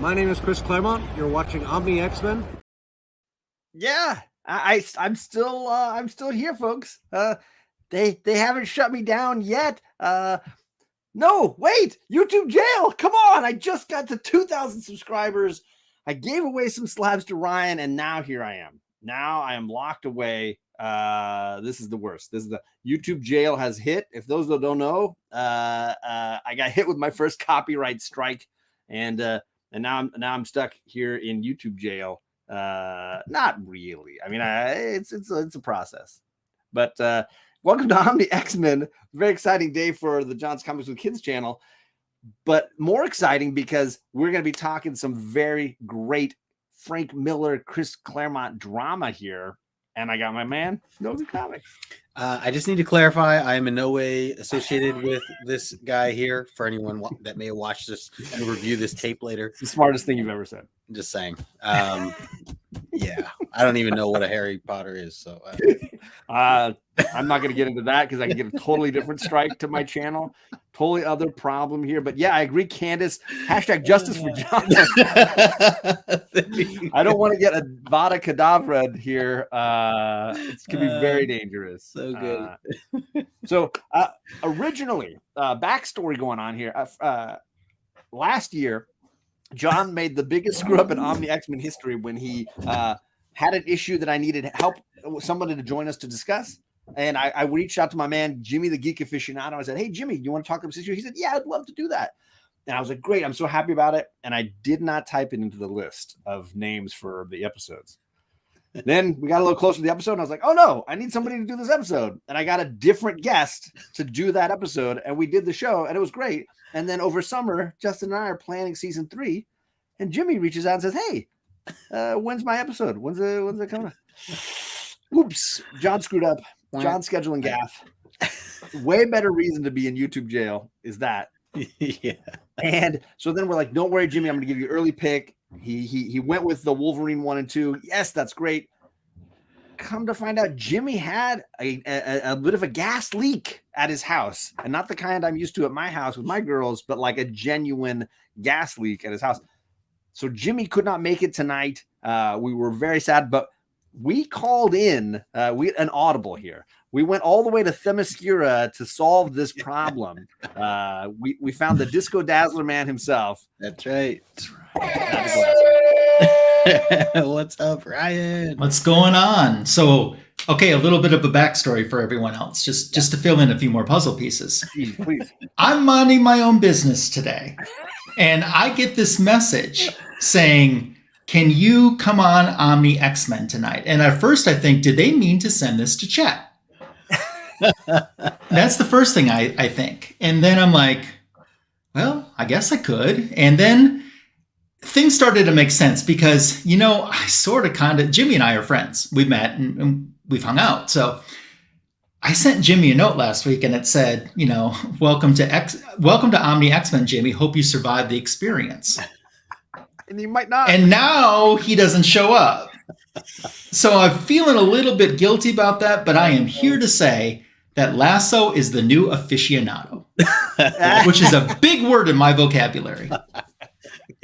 My name is Chris Claremont. You're watching Omni X-Men. Yeah, I'm still here, folks. They haven't shut me down yet. No, wait, YouTube jail. Come on. I just got to 2,000 subscribers. I gave away some slabs to Ryan, and now here I am. Now I am locked away. This is the worst. This is the YouTube jail has hit. If those that don't know, I got hit with my first copyright strike, and now I'm stuck here in YouTube jail. Not really. I mean, it's a process, but welcome to Omni X-Men. Very exciting day for the John's Comics with Kids channel, but more exciting because we're going to be talking some very great Frank Miller, Chris Claremont drama here. And I got my man, Nosy Comics. I just need to clarify, I am in no way associated with this guy here. For anyone that may have watched this and review this tape later. It's the smartest thing you've ever said. I'm just saying. Yeah, I don't even know what a Harry Potter is. So I'm not going to get into that because I can get a totally different strike to my channel. Totally other problem here. But yeah, I agree, Candace. Hashtag justice for John. I don't want to get a Vada Kedavra here. It can be very dangerous. So good. Originally, backstory going on here. Last year, John made the biggest screw up in Omni X-Men history when he had an issue that I needed help, somebody to join us to discuss. And I reached out to my man, Jimi, the Geek Aficianado. I said, hey, Jimi, you want to talk about this issue? He said, yeah, I'd love to do that. And I was like, great. I'm so happy about it. And I did not type it into the list of names for the episodes. Then we got a little closer to the episode. And I was like, oh, no, I need somebody to do this episode. And I got a different guest to do that episode. And we did the show. And it was great. And then over summer, Justin and I are planning season 3. And Jimi reaches out and says, hey, when's my episode? When's it coming up? Oops. John screwed up. John scheduling gaff. Way better reason to be in YouTube jail is that. Yeah. And so then we're like, don't worry, Jimi, I'm going to give you early pick. He went with the Wolverine 1 and 2. Yes, that's great. Come to find out, Jimi had a bit of a gas leak at his house, and not the kind I'm used to at my house with my girls, but like a genuine gas leak at his house. So Jimi could not make it tonight. We were very sad, but we called in an audible here. We went all the way to Themyscira to solve this problem. We found the Disco Dazzler man himself. That's right. What's up, Ryan? What's going on? So, okay, a little bit of a backstory for everyone else, just to fill in a few more puzzle pieces. Please. I'm minding my own business today, and I get this message saying, can you come on Omni X-Men tonight? And at first I think, did they mean to send this to chat? That's the first thing I think. And then I'm like, well, I guess I could. And then things started to make sense because, I sort of Jimi and I are friends. We met and we've hung out. So I sent Jimi a note last week and it said, welcome to Omni X-Men, Jimi. Hope you survived the experience. And you might not. And now he doesn't show up. So I'm feeling a little bit guilty about that, but I am here to say that Lasso is the new aficionado, which is a big word in my vocabulary.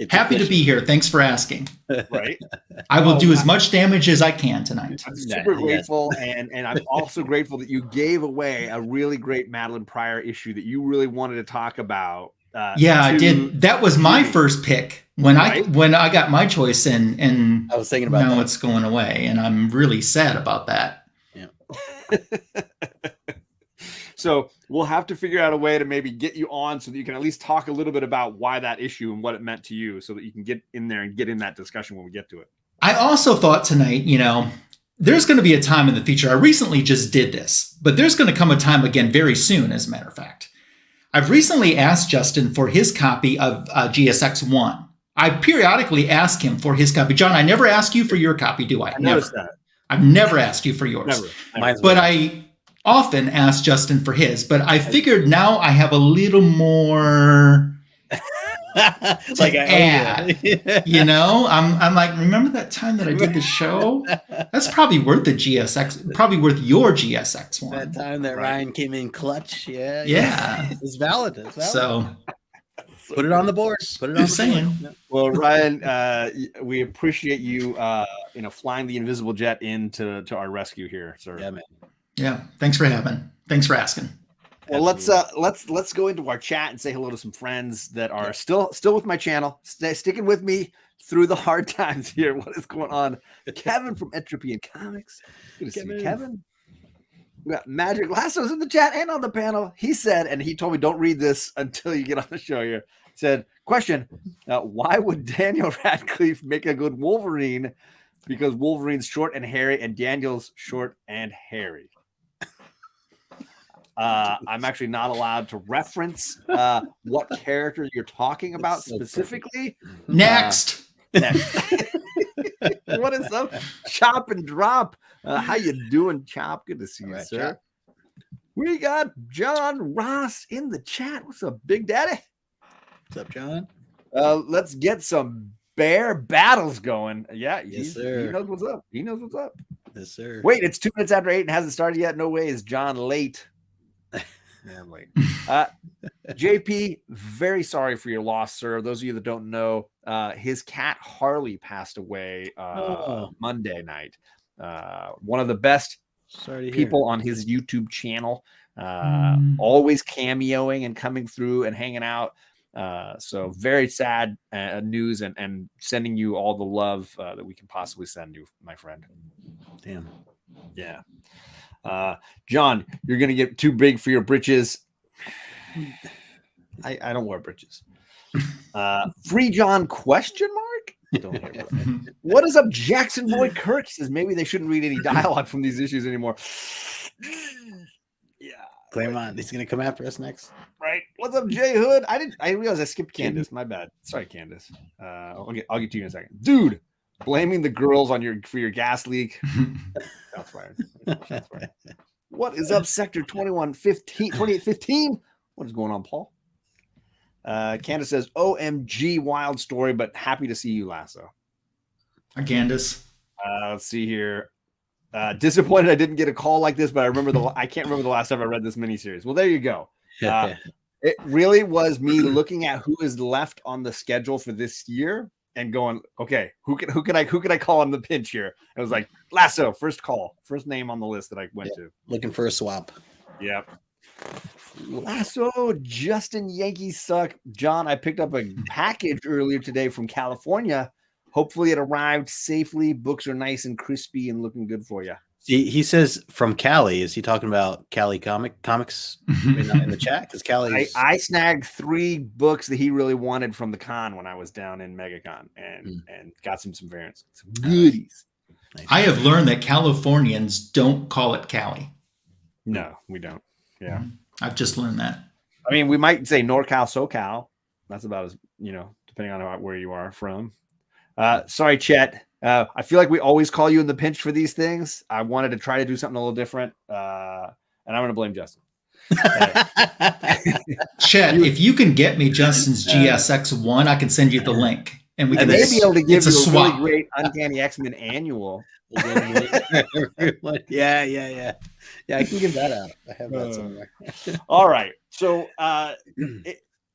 Happy to be here. Thanks for asking. Right. I will do as much damage as I can tonight. I'm super grateful, and I'm also grateful that you gave away a really great Madeline Pryor issue that you really wanted to talk about. I did. That was my first pick when I got my choice in, and I was thinking about now that. It's going away, and I'm really sad about that. Yeah. So we'll have to figure out a way to maybe get you on so that you can at least talk a little bit about why that issue and what it meant to you, so that you can get in there and get in that discussion when we get to it. I also thought tonight, there's going to be a time in the future. I recently just did this, but there's going to come a time again very soon, as a matter of fact. I've recently asked Justin for his copy of GSX 1. I periodically ask him for his copy. John, I never ask you for your copy, do I? Never. I've never asked you for yours. Never. But I often ask Justin for his. But I figured now I have a little more like add. I'm like, remember that time that I did the show? That's probably worth the GSX, probably worth your GSX one. That time that Ryan came in clutch. Yeah. Yeah. It's valid. So Put it on the board. Put it on Just the board. saying. Yeah. Well, Ryan, we appreciate you, flying the invisible jet into our rescue here, sir. Yeah, man. Yeah. Thanks for asking. Well, Absolutely. let's go into our chat and say hello to some friends that are still with my channel, sticking with me through the hard times here. What is going on? Kevin from Entropy and Comics. Good to see you, Kevin. We got Magic Lasso's in the chat and on the panel. He said, and he told me don't read this until you get on the show here. Said, question, why would Daniel Radcliffe make a good Wolverine? Because Wolverine's short and hairy and Daniel's short and hairy. I'm actually not allowed to reference what character you're talking about specifically. Next. What is up? Chop and Drop. How you doing, Chop? Good to see you, sir. Chop. We got John Ross in the chat. What's up, Big Daddy? What's up, John? Let's get some bear battles going. Yeah, yes, sir. He knows what's up. He knows what's up. Yes, sir. Wait, it's 2 minutes after 8 and hasn't started yet. No way. Is John late? Yeah, I'm late. JP, very sorry for your loss, sir. Those of you that don't know, his cat Harley passed away Monday night. One of the best people on his YouTube channel, always cameoing and coming through and hanging out. So very sad news, and sending you all the love that we can possibly send you, my friend. Damn. Yeah. John, you're going to get too big for your britches. I don't wear britches. Free John question mark? Don't hear what is up, Jackson Boy Kirk says maybe they shouldn't read any dialogue from these issues anymore. Yeah. Claremont, he's going to come after us next. Right. What's up, Jay Hood? I realized I skipped Candace. My bad. Sorry, Candace. I'll get to you in a second. Dude, blaming the girls for your gas leak. That's fired. That's fired. What is up, Sector 2815? What is going on, Paul? Candace says, OMG, wild story, but happy to see you, Lasso. Hi, Candace. Let's see here. Disappointed I didn't get a call like this, but I can't remember the last time I read this miniseries. Well, there you go. It really was me looking at who is left on the schedule for this year and going, okay, who can I call on the pinch here? It was like Lasso, first name on the list that I went to. Looking for a swap. Yep. Lasso, Justin, Yankees suck. John, I picked up a package earlier today from California. Hopefully it arrived safely. Books are nice and crispy and looking good for you. He says from Cali. Is he talking about Cali Comics in the chat? Because Cali, I snagged 3 books that he really wanted from the con when I was down in MegaCon and got some variants, some goodies. Nice. I have learned that Californians don't call it Cali. No, we don't. Yeah, I've just learned that. I mean, we might say NorCal, SoCal. That's about as depending on where you are from. Sorry, Chet. I feel like we always call you in the pinch for these things. I wanted to try to do something a little different, and I'm going to blame Justin. Chet, if you can get me Justin's GSX1, I can send you the link, and we can may be able to give you a swap. really great Uncanny X-Men annual. Yeah. I can give that out. I have that somewhere. All right. So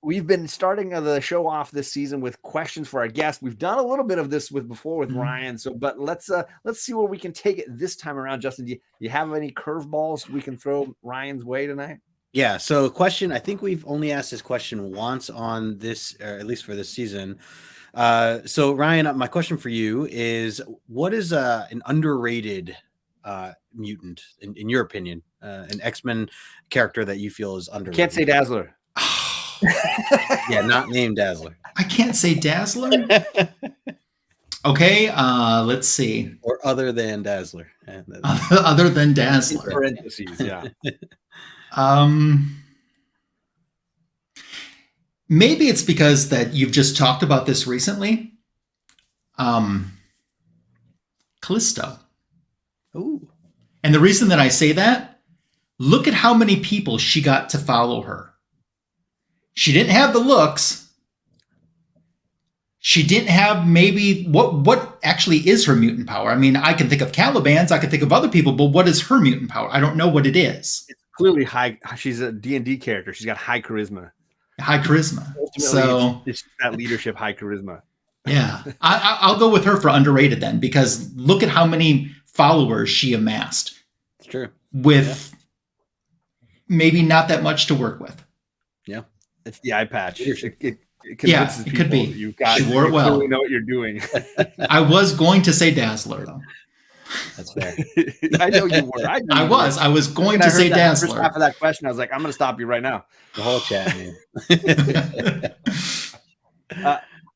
we've been starting the show off this season with questions for our guests. We've done a little bit of this before with Ryan. But let's see where we can take it this time around. Justin, do you have any curveballs we can throw Ryan's way tonight? Yeah. So question, I think we've only asked this question once on this, or at least for this season. So Ryan, my question for you is, what is an underrated mutant in your opinion, an X-Men character that you feel is underrated? Can't say Dazzler. Yeah, not named Dazzler. I can't say Dazzler. Okay, let's see. Or other than Dazzler. Other than Dazzler. In parentheses, yeah. Maybe it's because that you've just talked about this recently. Callisto. Ooh. And the reason that I say that, look at how many people she got to follow her. She didn't have the looks. She didn't have maybe what actually is her mutant power. I mean, I can think of Caliban's, I can think of other people, but what is her mutant power? I don't know what it is. It's clearly high. She's a D&D character. She's got high charisma. high charisma. Ultimately, So it's that leadership, high charisma. yeah, I'll go with her for underrated then, because look at how many followers she amassed It's true. with maybe not that much to work with. Yeah. It's the eye patch. Leadership. It Yeah, convinces it could people be. that you've got, She wore it you well. clearly know what you're doing. I was going to say Dazzler though. That's fair. I know you were. I was going When to I heard say that first Dazzler. half of that question, I was like, I'm going to stop you right now. The whole chat, man.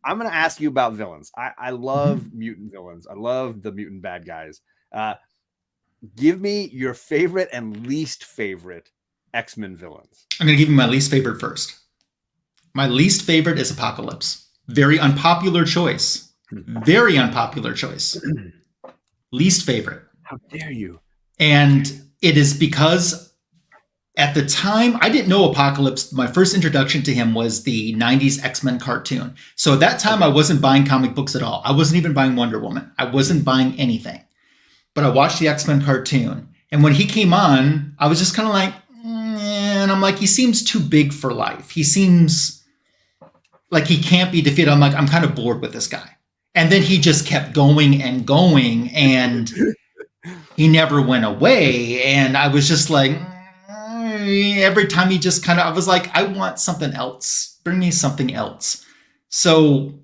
I'm going to ask you about villains. I love mutant villains. I love the mutant bad guys. Give me your favorite and least favorite X-Men villains. I'm going to give you my least favorite first. My least favorite is Apocalypse. Very unpopular choice. Very unpopular choice. Least favorite. How dare you? And it is because at the time, I didn't know Apocalypse. My first introduction to him was the 90s X-Men cartoon. So at that time, I wasn't buying comic books at all. I wasn't even buying Wonder Woman. I wasn't buying anything. But I watched the X-Men cartoon. And when he came on, I was just kind of like, and I'm like, he seems too big for life. He seems like he can't be defeated. I'm like, I'm kind of bored with this guy. And then he just kept going and going, and he never went away. And I was just like, every time he just kind of, I was like, I want something else. Bring me something else. So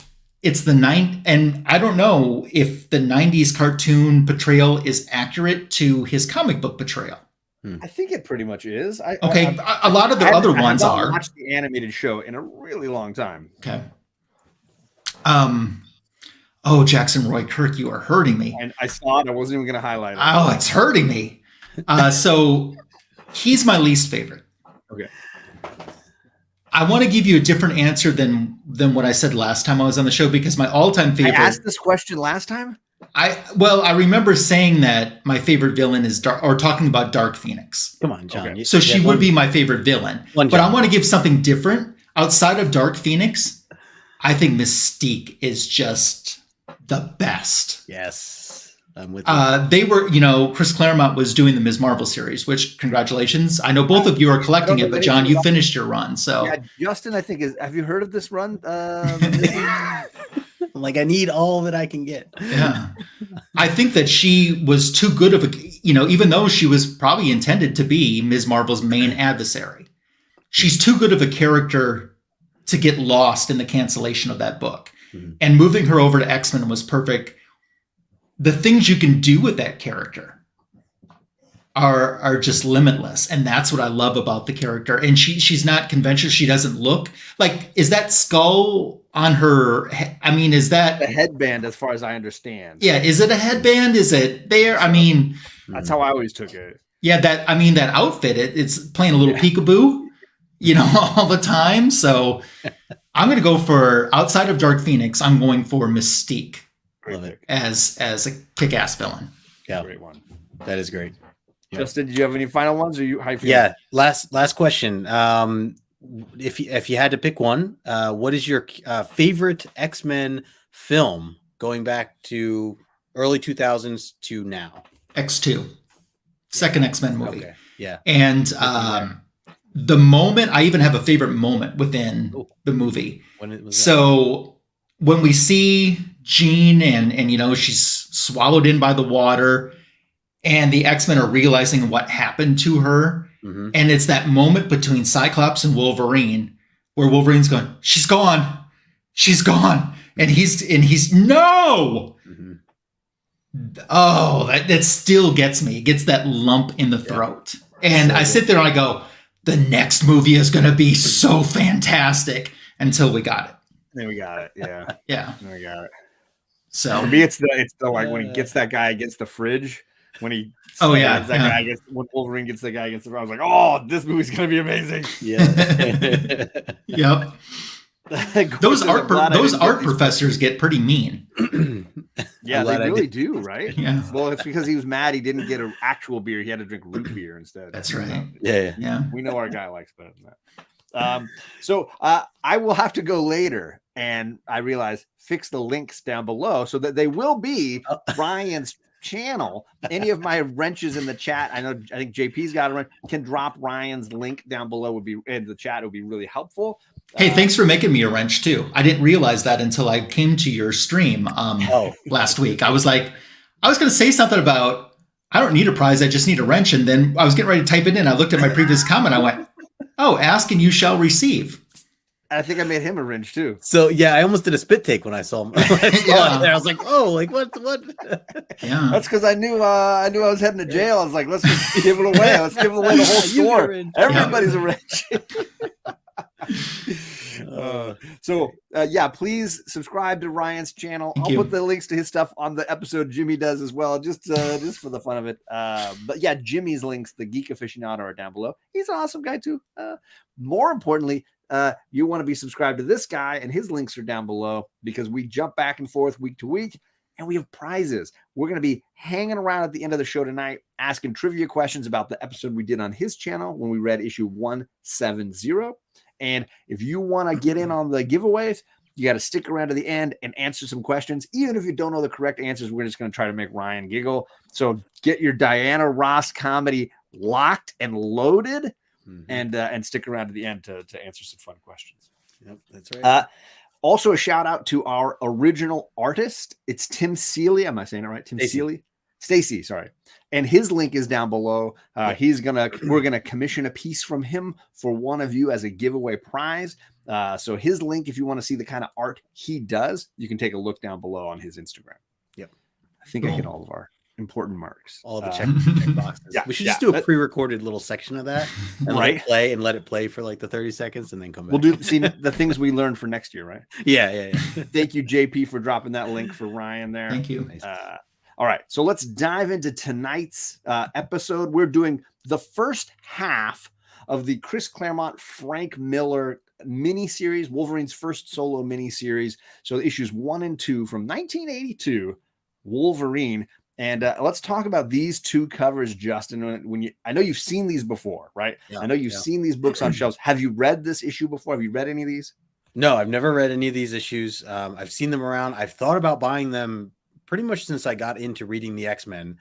it's and I don't know if the 90s cartoon portrayal is accurate to his comic book portrayal. I think it pretty much is. A lot of the other ones are. I haven't watched the animated show in a really long time. Okay. Oh, Jackson Roy Kirk, you are hurting me. And I saw it. I wasn't even going to highlight it. Oh, it's hurting me. So he's my least favorite. Okay. I want to give you a different answer than what I said last time I was on the show, because my all-time favorite. I asked this question last time. I remember saying that my favorite villain is talking about Dark Phoenix. Come on, John. Okay. So she would be my favorite villain. But I want to give something different outside of Dark Phoenix. I think Mystique is just the best. Yes. I'm with you. They were, Chris Claremont was doing the Ms. Marvel series, which congratulations. I know both of you are collecting it, but John, you finished your run. So yeah, Justin, I think have you heard of this run? Like, I need all that I can get. Yeah. I think that she was too good of even though she was probably intended to be Ms. Marvel's main adversary, she's too good of a character to get lost in the cancellation of that book. Mm-hmm. And moving her over to X-Men was perfect. The things you can do with that character are just limitless. And that's what I love about the character. And she's not conventional. She doesn't look like, is that skull on her? I mean, is that a headband as far as I understand? Yeah. Is it a headband? Is it there? I mean, that's how I always took it. Yeah. That outfit, it's playing a little peekaboo, all the time. So I'm going to go for, outside of Dark Phoenix, I'm going for Mystique. Love it. As a kick-ass villain. Yeah. Great one. That is great. Yeah. Justin, did you have any final ones? Or you? How you feeling? Yeah. Last question. If you had to pick one, what is your favorite X-Men film going back to early 2000s to now? X2, second X-Men movie. Okay. Yeah. And the moment, I even have a favorite moment within the movie. When we see Jean and she's swallowed in by the water, and the X-Men are realizing what happened to her. Mm-hmm. And it's that moment between Cyclops and Wolverine where Wolverine's going, she's gone. She's gone. And he's no. Mm-hmm. Oh, that still gets me. It gets that lump in the throat. And I sit there and I go, the next movie is going to be so fantastic, until we got it. Then we got it. Yeah. Yeah. Then we got it. So for me, it's the like when he gets that guy against the fridge. When he guy against, when Wolverine gets that guy against the fridge, I was like, oh, this movie's gonna be amazing. Yeah. Yep. Those art professors get pretty mean. Yeah, they really do, right? Yeah. Well, it's because he was mad he didn't get an actual beer. He had to drink root beer instead. That's right. Yeah. We know our guy likes better than that. So I will have to go later, and I realize fix the links down below so that they will be Ryan's channel. Any of my wrenches in the chat, I think JP's got a wrench, can drop Ryan's link down below, would be in the chat. It would be really helpful. Hey, thanks for making me a wrench too. I didn't realize that until I came to your stream last week. I was going to say something about, I don't need a prize, I just need a wrench. And then I was getting ready to type it in. I looked at my previous comment. I went, oh, ask and you shall receive. I think I made him a wrench too. So yeah, I almost did a spit take when I saw him. I was like, oh, like what? Yeah. That's because I knew I was heading to jail. I was like, let's just give it away. Let's give it away the whole store. Everybody's a wrench. Please subscribe to Ryan's channel. I'll put the links to his stuff on the episode Jimmy does as well, just for the fun of it. But yeah, Jimmy's links, the Geek Aficianado, are down below. He's an awesome guy too. More importantly, you want to be subscribed to this guy, and his links are down below because we jump back and forth week to week, and we have prizes. We're going to be hanging around at the end of the show tonight, asking trivia questions about the episode we did on his channel when we read issue 170. And if you want to get in on the giveaways, you got to stick around to the end and answer some questions. Even if you don't know the correct answers, we're just going to try to make Ryan giggle. So get your Diana Ross comedy locked and loaded, and stick around to the end to answer some fun questions. Yep, that's right. Also, a shout out to our original artist. It's Tim Seeley. Am I saying it right? Tim Seeley? Stacy, sorry. And his link is down below. We're gonna commission a piece from him for one of you as a giveaway prize. So his link, if you want to see the kind of art he does, you can take a look down below on his Instagram. Yep. I think I hit all of our important marks. All the check boxes. Yeah, we should just do a pre-recorded little section of that and let it play for like the 30 seconds and then come back. We'll do the things we learned for next year, right? Yeah. Thank you, JP, for dropping that link for Ryan there. Thank you. All right, so let's dive into tonight's episode. We're doing the first half of the Chris Claremont, Frank Miller miniseries, Wolverine's first solo miniseries. So issues 1 and 2 from 1982, Wolverine. And let's talk about these two covers, Justin. I know you've seen these before, right? Yeah, I know you've seen these books on shelves. Have you read this issue before? Have you read any of these? No, I've never read any of these issues. I've seen them around. I've thought about buying them pretty much since I got into reading the X-Men,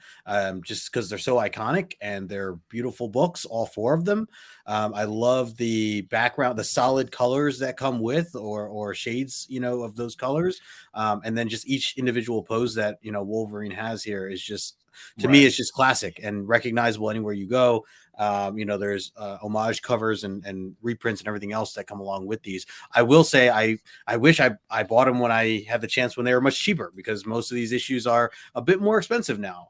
just because they're so iconic and they're beautiful books, all 4 of them. I love the background, the solid colors that come with or shades, of those colors. And then just each individual pose that, Wolverine has here is just, to me, it's just classic and recognizable anywhere you go. There's homage covers and reprints and everything else that come along with these. I will say I wish I bought them when I had the chance when they were much cheaper, because most of these issues are a bit more expensive now.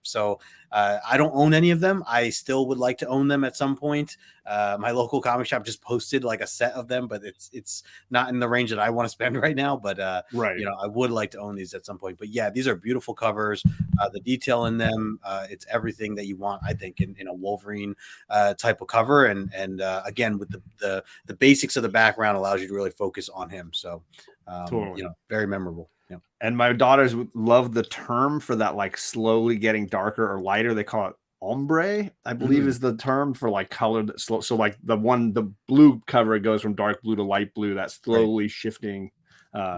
So I don't own any of them. I still would like to own them at some point. My local comic shop just posted like a set of them, but it's not in the range that I want to spend right now. But I would like to own these at some point. But yeah, these are beautiful covers. The detail in them, it's everything that you want, I think, in a Wolverine type of cover. And again, with the basics of the background allows you to really focus on him. So totally. Very memorable. Yeah. And my daughters love the term for that, like slowly getting darker or lighter. They call it ombre, I believe is the term for like colored slow. So like the blue cover, it goes from dark blue to light blue, that slowly shifting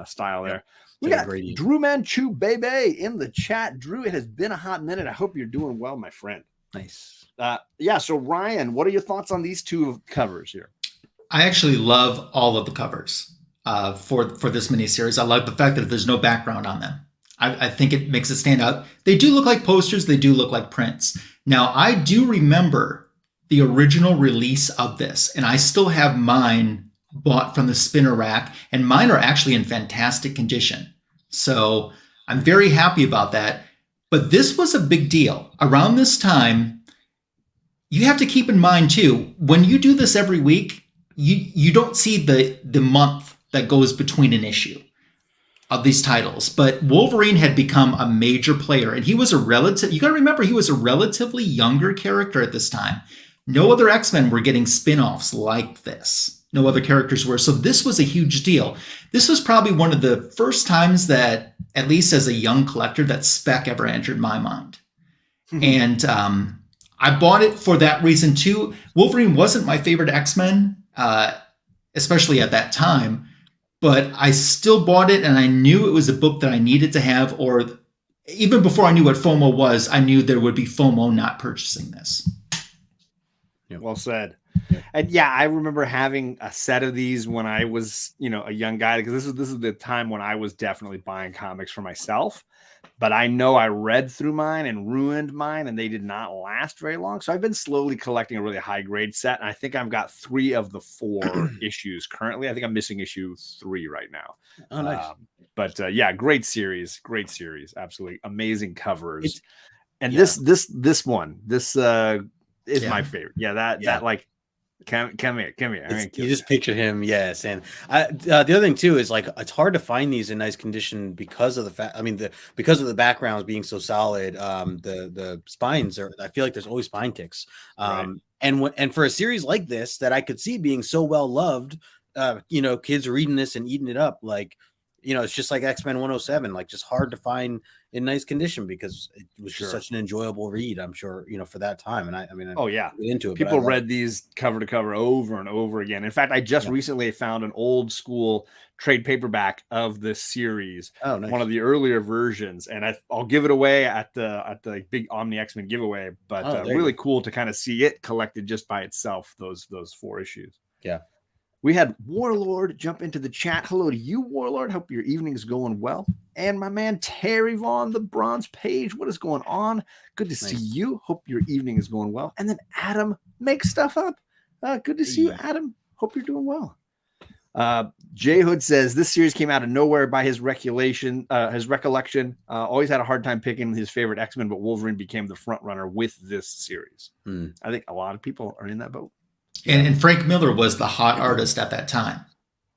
style there. We got Drew Manchu baby in the chat. Drew, it has been a hot minute. I hope you're doing well, my friend. Nice. So Ryan, what are your thoughts on these two covers here? I actually love all of the covers for this miniseries. I love the fact that there's no background on them. I think it makes it stand out. They do look like posters. They do look like prints. Now, I do remember the original release of this, and I still have mine bought from the spinner rack, and mine are actually in fantastic condition. So I'm very happy about that. But this was a big deal. Around this time, you have to keep in mind, too, when you do this every week, you don't see the month that goes between an issue of these titles. But Wolverine had become a major player, and he was you got to remember, he was a relatively younger character at this time. No other X-Men were getting spin-offs like this. No other characters were. So this was a huge deal. This was probably one of the first times that, at least as a young collector, that spec ever entered my mind. And I bought it for that reason too. Wolverine wasn't my favorite X-Men, especially at that time. But I still bought it, and I knew it was a book that I needed to have, or even before I knew what FOMO was, I knew there would be FOMO not purchasing this. Well said. And yeah, I remember having a set of these when I was, a young guy, because this is the time when I was definitely buying comics for myself. But I know I read through mine and ruined mine, and they did not last very long. So I've been slowly collecting a really high grade set, and I think I've got 3 of the 4 issues currently. I think I'm missing issue 3 right now. Oh, nice. But yeah, great series, absolutely amazing covers. And yeah. this one is my favorite. Yeah, that like. Come here. You just picture him, yes. And the other thing too is like it's hard to find these in nice condition because of the fact. I mean, because of the backgrounds being so solid. The spines are. I feel like there's always spine ticks. Right. And for a series like this that I could see being so well loved, kids reading this and eating it up, like. It's just like X-Men 107, like just hard to find in nice condition because it was just such an enjoyable read, I'm sure, for that time. And I into it. People read these cover to cover over and over again. In fact, I just recently found an old school trade paperback of this series. Oh, nice. One of the earlier versions. And I'll give it away at the big Omni X-Men giveaway, but really cool to kind of see it collected just by itself, those 4 issues. Yeah. We had Warlord jump into the chat. Hello to you, Warlord. Hope your evening's going well. And my man, Terry Vaughn, the bronze page. What is going on? Good to see you. Hope your evening is going well. And then Adam makes stuff up. Good to see you, Adam. Hope you're doing well. J Hood says this series came out of nowhere by his recollection. Always had a hard time picking his favorite X-Men, but Wolverine became the front runner with this series. I think a lot of people are in that boat. And Frank Miller was the hot artist at that time.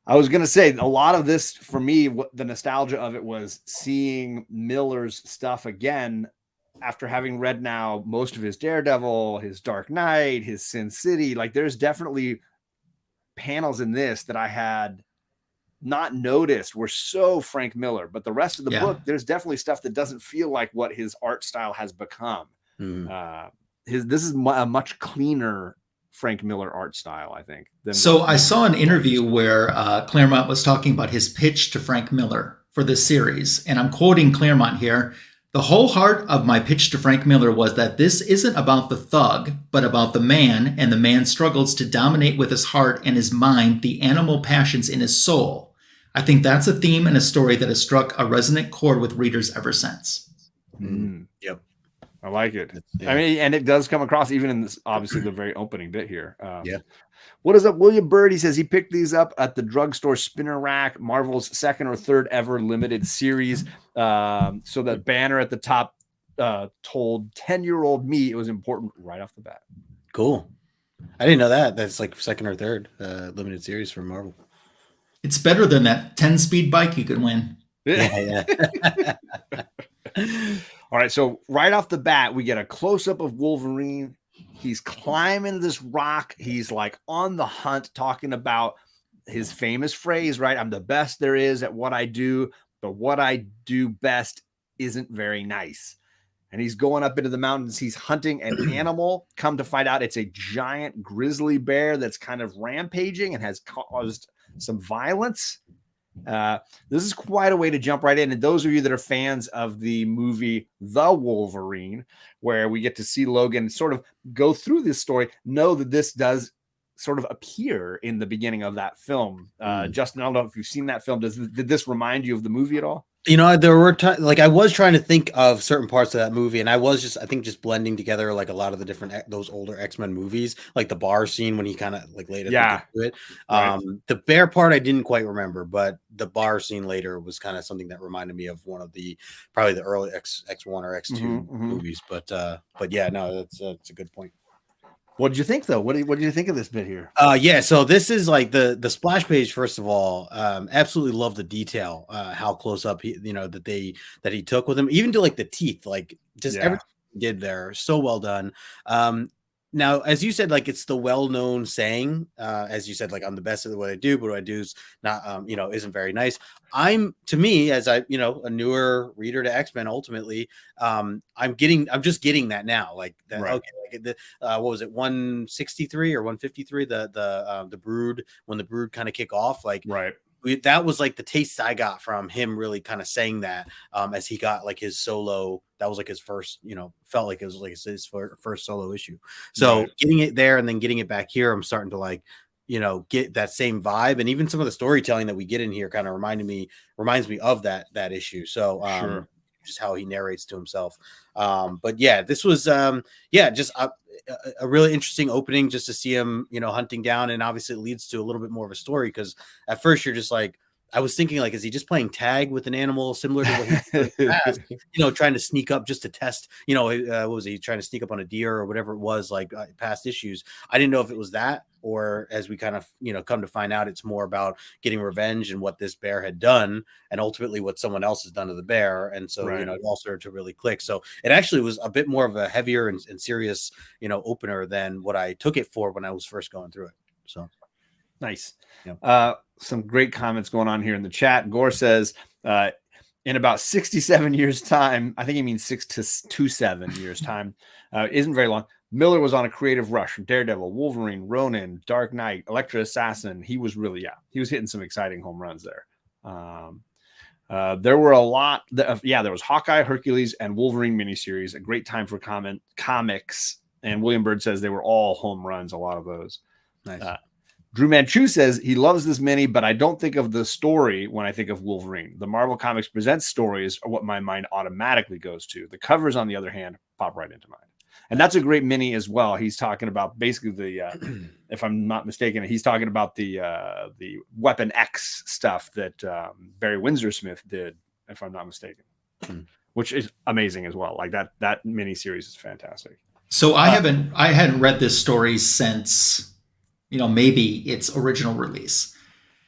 I was going to say a lot of this for me, the nostalgia of it was seeing Miller's stuff again after having read now most of his Daredevil, his Dark Knight, his Sin City. Like there's definitely panels in this that I had not noticed were so Frank Miller, but the rest of the book, there's definitely stuff that doesn't feel like what his art style has become. This is a much cleaner Frank Miller art style, I think. So I saw an interview where Claremont was talking about his pitch to Frank Miller for this series. And I'm quoting Claremont here. The whole heart of my pitch to Frank Miller was that this isn't about the thug, but about the man, and the man struggles to dominate with his heart and his mind the animal passions in his soul. I think that's a theme and a story that has struck a resonant chord with readers ever since. Yep. I like it. I mean, and it does come across even in this, obviously the very opening bit here. What is up, William Bird? He says he picked these up at the drugstore spinner rack, Marvel's 2nd or 3rd ever limited series. So that banner at the top told 10-year-old me it was important right off the bat. Cool. I didn't know that. That's like 2nd or 3rd limited series from Marvel. It's better than that 10-speed bike you could win. Yeah. All right, so right off the bat, we get a close-up of Wolverine. He's climbing this rock. He's like on the hunt, talking about his famous phrase, right? I'm the best there is at what I do, but what I do best isn't very nice. And he's going up into the mountains. He's hunting an animal. Come to find out it's a giant grizzly bear that's kind of rampaging and has caused some violence. This is quite a way to jump right in. And those of you that are fans of the movie The Wolverine, where we get to see Logan sort of go through this story, know that this does sort of appear in the beginning of that film. Justin, I don't know if you've seen that film. Did this remind you of the movie at all? There were I was trying to think of certain parts of that movie, and I was just blending together like a lot of the different those older X-Men movies, like the bar scene when he kind of like laid it into it. Right. The bear part I didn't quite remember, but the bar scene later was kind of something that reminded me of one of probably the early X1 or X2 movies. But yeah, no, that's a good point. What did you think, though? What did you think of this bit here? So this is like the splash page. First of all, absolutely love the detail, how close up that he took with him, even to like the teeth, like just everything he did there, so well done. Now, as you said, like it's the well-known saying, as you said, like I'm the best at what I do, but what I do is not, isn't very nice. To me, as a newer reader to X-Men, ultimately, I'm just getting that now. Like that, right. Okay, what was it, 163 or 153? The Brood, when the Brood kind of kick off, like right. that was like the taste I got from him really kind of saying that as he got like his solo. That was like his first, felt like it was like his first solo issue. So getting it there and then getting it back here, I'm starting to like, get that same vibe. And even some of the storytelling that we get in here kind of reminds me of that issue. So just how he narrates to himself. But yeah, this was just a really interesting opening just to see him, hunting down. And obviously it leads to a little bit more of a story, because at first you're just like, I was thinking, like, is he just playing tag with an animal similar to what he's doing past, trying to sneak up just to test, what was he trying to sneak up on a deer or whatever it was, like past issues. I didn't know if it was that, or as we kind of, come to find out, it's more about getting revenge and what this bear had done and ultimately what someone else has done to the bear. And so, it all started to really click. So it actually was a bit more of a heavier and serious, opener than what I took it for when I was first going through it. So. Nice. Some great comments going on here in the chat. Gore says, in about 67 years time, I think he means 6 to 7 years time, isn't very long. Miller was on a creative rush from Daredevil, Wolverine, Ronin, Dark Knight, Elektra Assassin. He was really, he was hitting some exciting home runs there. There were a lot. There was Hawkeye, Hercules, and Wolverine miniseries. A great time for comics. And William Bird says they were all home runs, a lot of those. Nice. Drew Manchu says he loves this mini, but I don't think of the story when I think of Wolverine. The Marvel Comics Presents stories are what my mind automatically goes to. The covers, on the other hand, pop right into mind. And that's a great mini as well. He's talking about basically the, if I'm not mistaken, he's talking about the Weapon X stuff that Barry Windsor Smith did, if I'm not mistaken, which is amazing as well. Like that mini series is fantastic. So I hadn't read this story since, maybe its original release.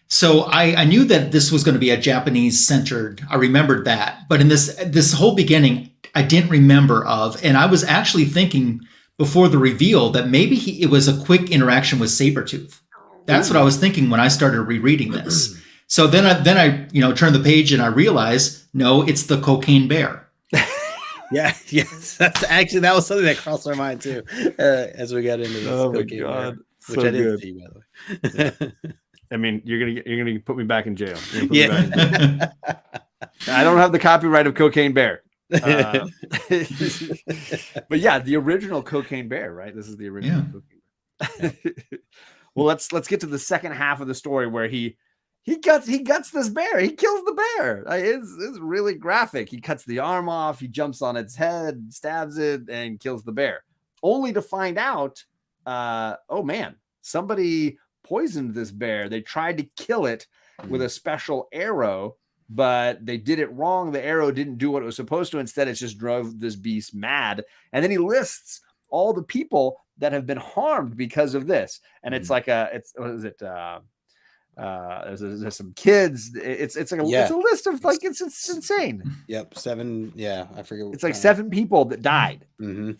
So I knew that this was going to be a Japanese centered. I remembered that, but in this whole beginning, I didn't remember of, and I was actually thinking before the reveal that maybe it was a quick interaction with Sabretooth. That's what I was thinking when I started rereading this. So then I turned the page and I realized, no, it's the Cocaine Bear. Yes, that was something that crossed our mind too as we got into this. Oh my God. Which I didn't see, by the way. I mean, you're gonna put me back in jail. I don't have the copyright of Cocaine Bear. But yeah, the original Cocaine Bear, right? This is the original Cocaine Bear. Well, let's get to the second half of the story where he guts this bear. He kills the bear. It's really graphic. He cuts the arm off. He jumps on its head, stabs it, and kills the bear. Only to find out, oh man, somebody poisoned this bear. They tried to kill it with a special arrow, but they did it wrong. The arrow didn't do what it was supposed to. Instead, it just drove this beast mad. And then he lists all the people that have been harmed because of this. And it's like there's some kids. It's like it's a list of like, it's insane. Yep. 7. Yeah. I forget. It's like 7 people that died. 7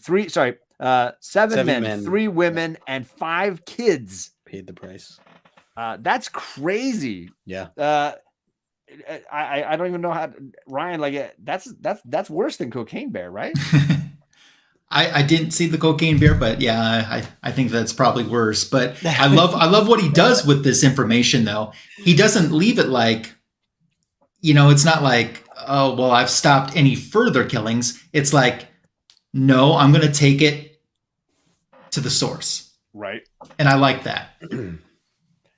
men, 3 women, and 5 kids paid the price. That's crazy. Yeah. I don't even know how Ryan, like that's worse than Cocaine Bear, right? I didn't see the Cocaine Bear, but yeah, I think that's probably worse. But I love what he does with this information though. He doesn't leave it like, it's not like, oh, well, I've stopped any further killings. It's like, no, I'm going to take it to the source. Right. And I like that.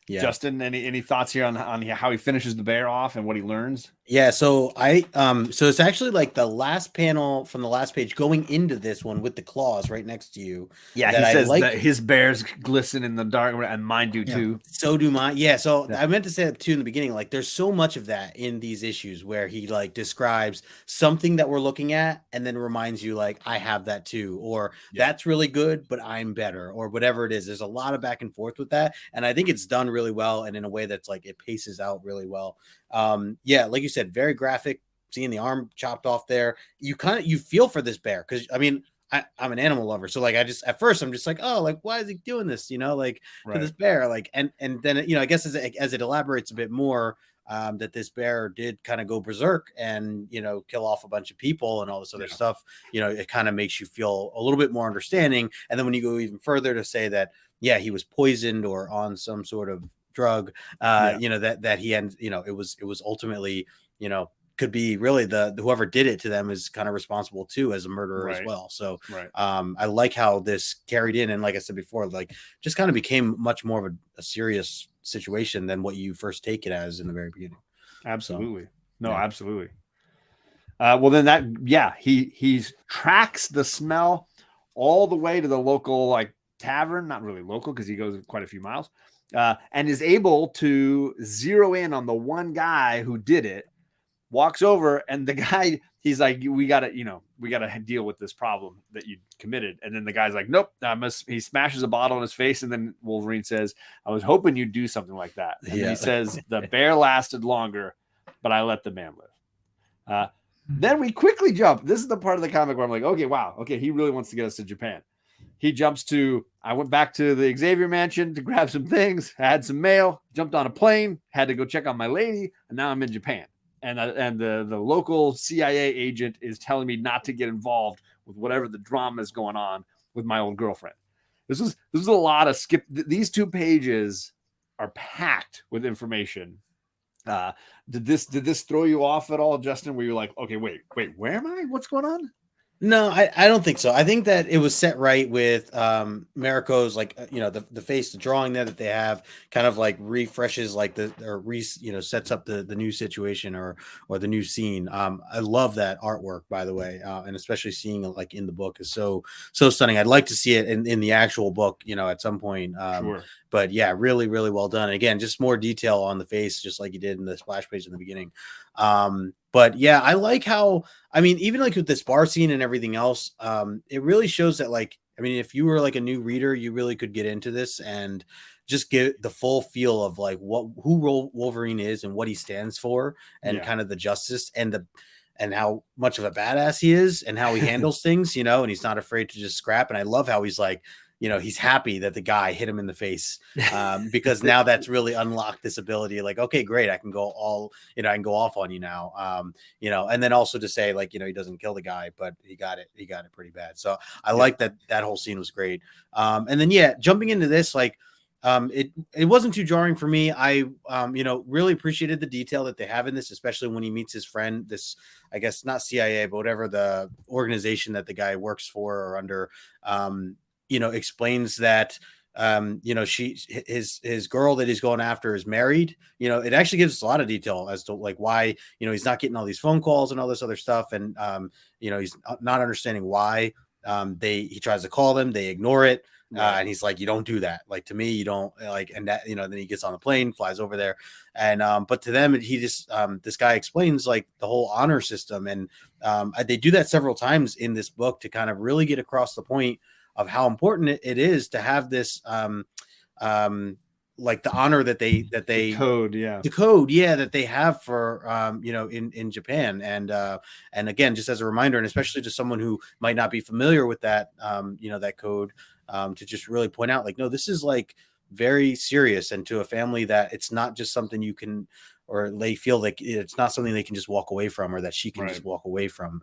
Yeah. Justin, any thoughts here on how he finishes the bear off and what he learns? Yeah, so so it's actually like the last panel from the last page going into this one with the claws right next to you. Yeah, he says that his bears glisten in the dark, and mine do too. So do mine. Yeah, so I meant to say that too in the beginning. Like, there's so much of that in these issues where he like describes something that we're looking at and then reminds you like, I have that too, or that's really good, but I'm better, or whatever it is. There's a lot of back and forth with that, and I think it's done really well and in a way that's like it paces out really well. Like you said, very graphic, seeing the arm chopped off there. You feel for this bear, because I mean, I'm an animal lover, so like at first I'm just like, oh, like why is he doing this, for this bear, like, and then I guess as it elaborates a bit more, that this bear did kind of go berserk and kill off a bunch of people and all this other stuff, it kind of makes you feel a little bit more understanding. And then when you go even further to say that he was poisoned or on some sort of drug, Yeah. you know, that he ends, you know, it was ultimately, you know, could be really the whoever did it to them is kind of responsible too as a murderer as Right. well. So Right. I like how this carried in, and like I said before, like just kind of became much more of a serious situation than what you first take it as in the very beginning. Absolutely. So, No, yeah. absolutely. Well, then he tracks the smell all the way to the local like tavern, not really local because he goes quite a few miles, and is able to zero in on the one guy who did it. Walks over, and the guy, he's like, we gotta deal with this problem that you committed. And then the guy's like, nope, he smashes a bottle in his face. And then Wolverine says, I was hoping you'd do something like that. And then he says, the bear lasted longer, but I let the man live. Then we quickly jump. This is the part of the comic where I'm like, okay, wow. Okay. He really wants to get us to Japan. He jumps to, I went back to the Xavier mansion to grab some things, had some mail, jumped on a plane, had to go check on my lady. And now I'm in Japan. And the local CIA agent is telling me not to get involved with whatever the drama is going on with my old girlfriend. This is a lot of skip. These 2 pages are packed with information. Did this throw you off at all, Justin? Where you're like, okay, wait, where am I? What's going on? No, I don't think so. I think that it was set right with Mariko's, like, you know, the face, the drawing there that they have kind of like refreshes like sets up the new situation or the new scene. I love that artwork, by the way, and especially seeing it like in the book is so stunning. I'd like to see it in the actual book, you know, at some point. Sure. But yeah, really, really well done. And again, just more detail on the face, just like you did in the splash page in the beginning. But yeah, I like how, I mean, even like with this bar scene and everything else, it really shows that, like, I mean, if you were like a new reader, you really could get into this and just get the full feel of like who Wolverine is and what he stands for, and kind of the justice and how much of a badass he is and how he handles things, you know, and he's not afraid to just scrap. And I love how he's like, you know, he's happy that the guy hit him in the face, because now that's really unlocked this ability. Like, okay, great, I can go off on you now. You know, and then also to say, like, you know, he doesn't kill the guy, but he got it pretty bad. So I like that whole scene was great. And then jumping into this, like, it wasn't too jarring for me. I you know, really appreciated the detail that they have in this, especially when he meets his friend, this, I guess not CIA, but whatever the organization that the guy works for or under, you know, explains that, you know, his girl that he's going after is married. You know, it actually gives us a lot of detail as to like why, you know, he's not getting all these phone calls and all this other stuff. And, you know, he's not understanding why. He tries to call them, they ignore it. And he's like, you don't do that. Like, to me, you don't like, and that, you know, then he gets on the plane, flies over there. And, but to them, he just, this guy explains like the whole honor system. And, they do that several times in this book to kind of really get across the point of how important it is to have this, like the honor that the code that they have for, you know, in Japan. And again, just as a reminder, and especially to someone who might not be familiar with that, you know, that code, to just really point out, like, no, this is like very serious, and to a family that it's not just something you can, or they feel like it's not something they can just walk away from, or that she can just walk away from,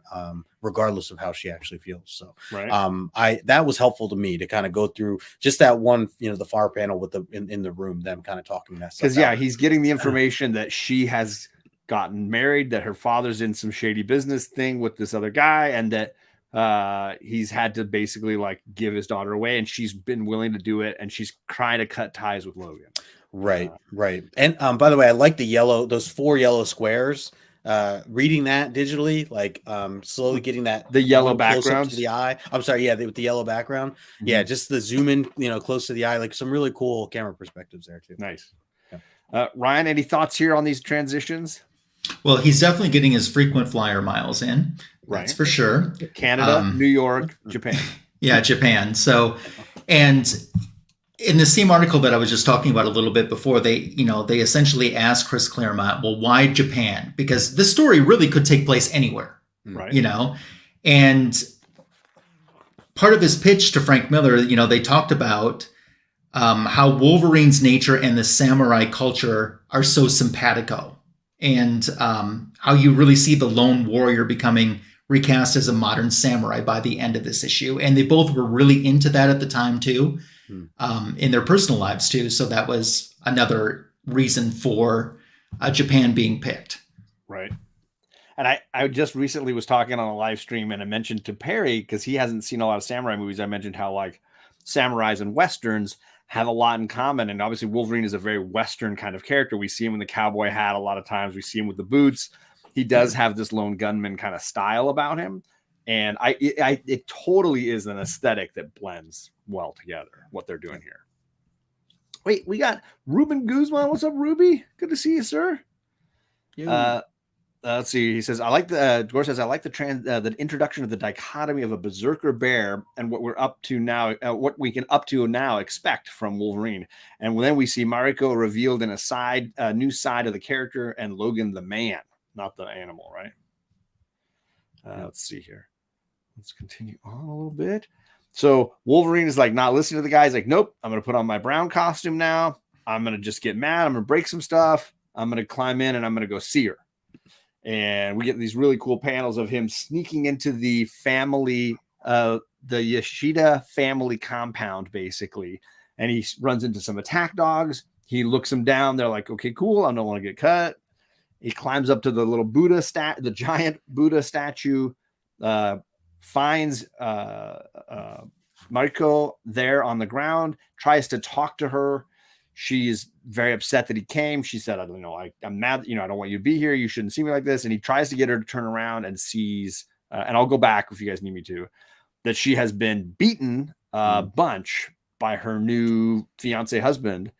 regardless of how she actually feels. So, that was helpful to me to kind of go through just that one, you know, the far panel with in the room, them kind of talking that stuff. Because he's getting the information that she has gotten married, that her father's in some shady business thing with this other guy, and that he's had to basically like give his daughter away, and she's been willing to do it, and she's trying to cut ties with Logan. Right. And by the way, I like those 4 yellow squares. Reading that digitally, like slowly getting the yellow background to the eye. I'm sorry, with the yellow background. Mm-hmm. Yeah, just the zoom in, you know, close to the eye, like some really cool camera perspectives there too. Nice. Yeah. Ryan, any thoughts here on these transitions? Well, he's definitely getting his frequent flyer miles in. That's for sure. Canada, New York, Japan. Yeah, Japan. So, and in the same article that I was just talking about a little bit before, they essentially asked Chris Claremont, well, why Japan? Because this story really could take place anywhere, right? You know, and part of his pitch to Frank Miller, you know, they talked about how Wolverine's nature and the samurai culture are so simpatico, and how you really see the lone warrior becoming recast as a modern samurai by the end of this issue. And they both were really into that at the time too. In their personal lives too. So that was another reason for Japan being picked. Right. And I just recently was talking on a live stream, and I mentioned to Perry, because he hasn't seen a lot of samurai movies, I mentioned how like samurais and westerns have a lot in common. And obviously Wolverine is a very Western kind of character. We see him in the cowboy hat a lot of times. We see him with the boots. He does have this lone gunman kind of style about him. And it totally is an aesthetic that blends well together, what they're doing here. Wait, we got Ruben Guzman. What's up, Ruby? Good to see you, sir. Let's see. He says, Gore says, I like the introduction of the dichotomy of a berserker bear and what we're up to now, what we can up to now expect from Wolverine. And then we see Mariko revealed in a new side of the character, and Logan the man, not the animal, right? Let's see here. Let's continue on a little bit. So Wolverine is like not listening to the guy. He's like, nope, I'm going to put on my brown costume now. I'm going to just get mad. I'm going to break some stuff. I'm going to climb in and I'm going to go see her. And we get these really cool panels of him sneaking into the family, the Yoshida family compound, basically. And he runs into some attack dogs. He looks them down. They're like, okay, cool. I don't want to get cut. He climbs up to the little the giant Buddha statue, finds Mariko there on the ground, tries to talk to her. She's very upset that he came. She said, I don't know, I'm mad, I don't want you to be here. You shouldn't see me like this. And he tries to get her to turn around and sees, and I'll go back if you guys need me to, that she has been beaten a bunch by her new fiance husband.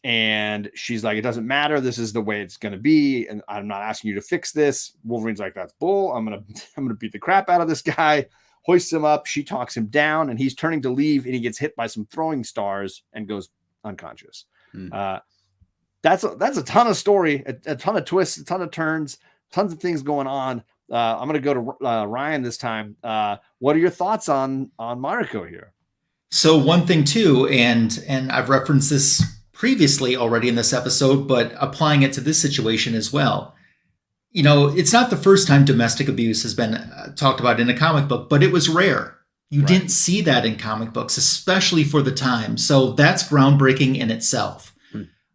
And she's like, it doesn't matter. This is the way it's going to be. And I'm not asking you to fix this. Wolverine's like, that's bull. I'm going to beat the crap out of this guy, hoists him up. She talks him down and he's turning to leave and he gets hit by some throwing stars and goes unconscious. That's a ton of story, a ton of twists, a ton of turns, tons of things going on. I'm going to go to Ryan this time. What are your thoughts on Mariko here? So one thing too, and I've referenced this previously already in this episode, but applying it to this situation as well. It's not the first time domestic abuse has been talked about in a comic book, but it was rare. You didn't see that in comic books, especially for the time. So that's groundbreaking in itself.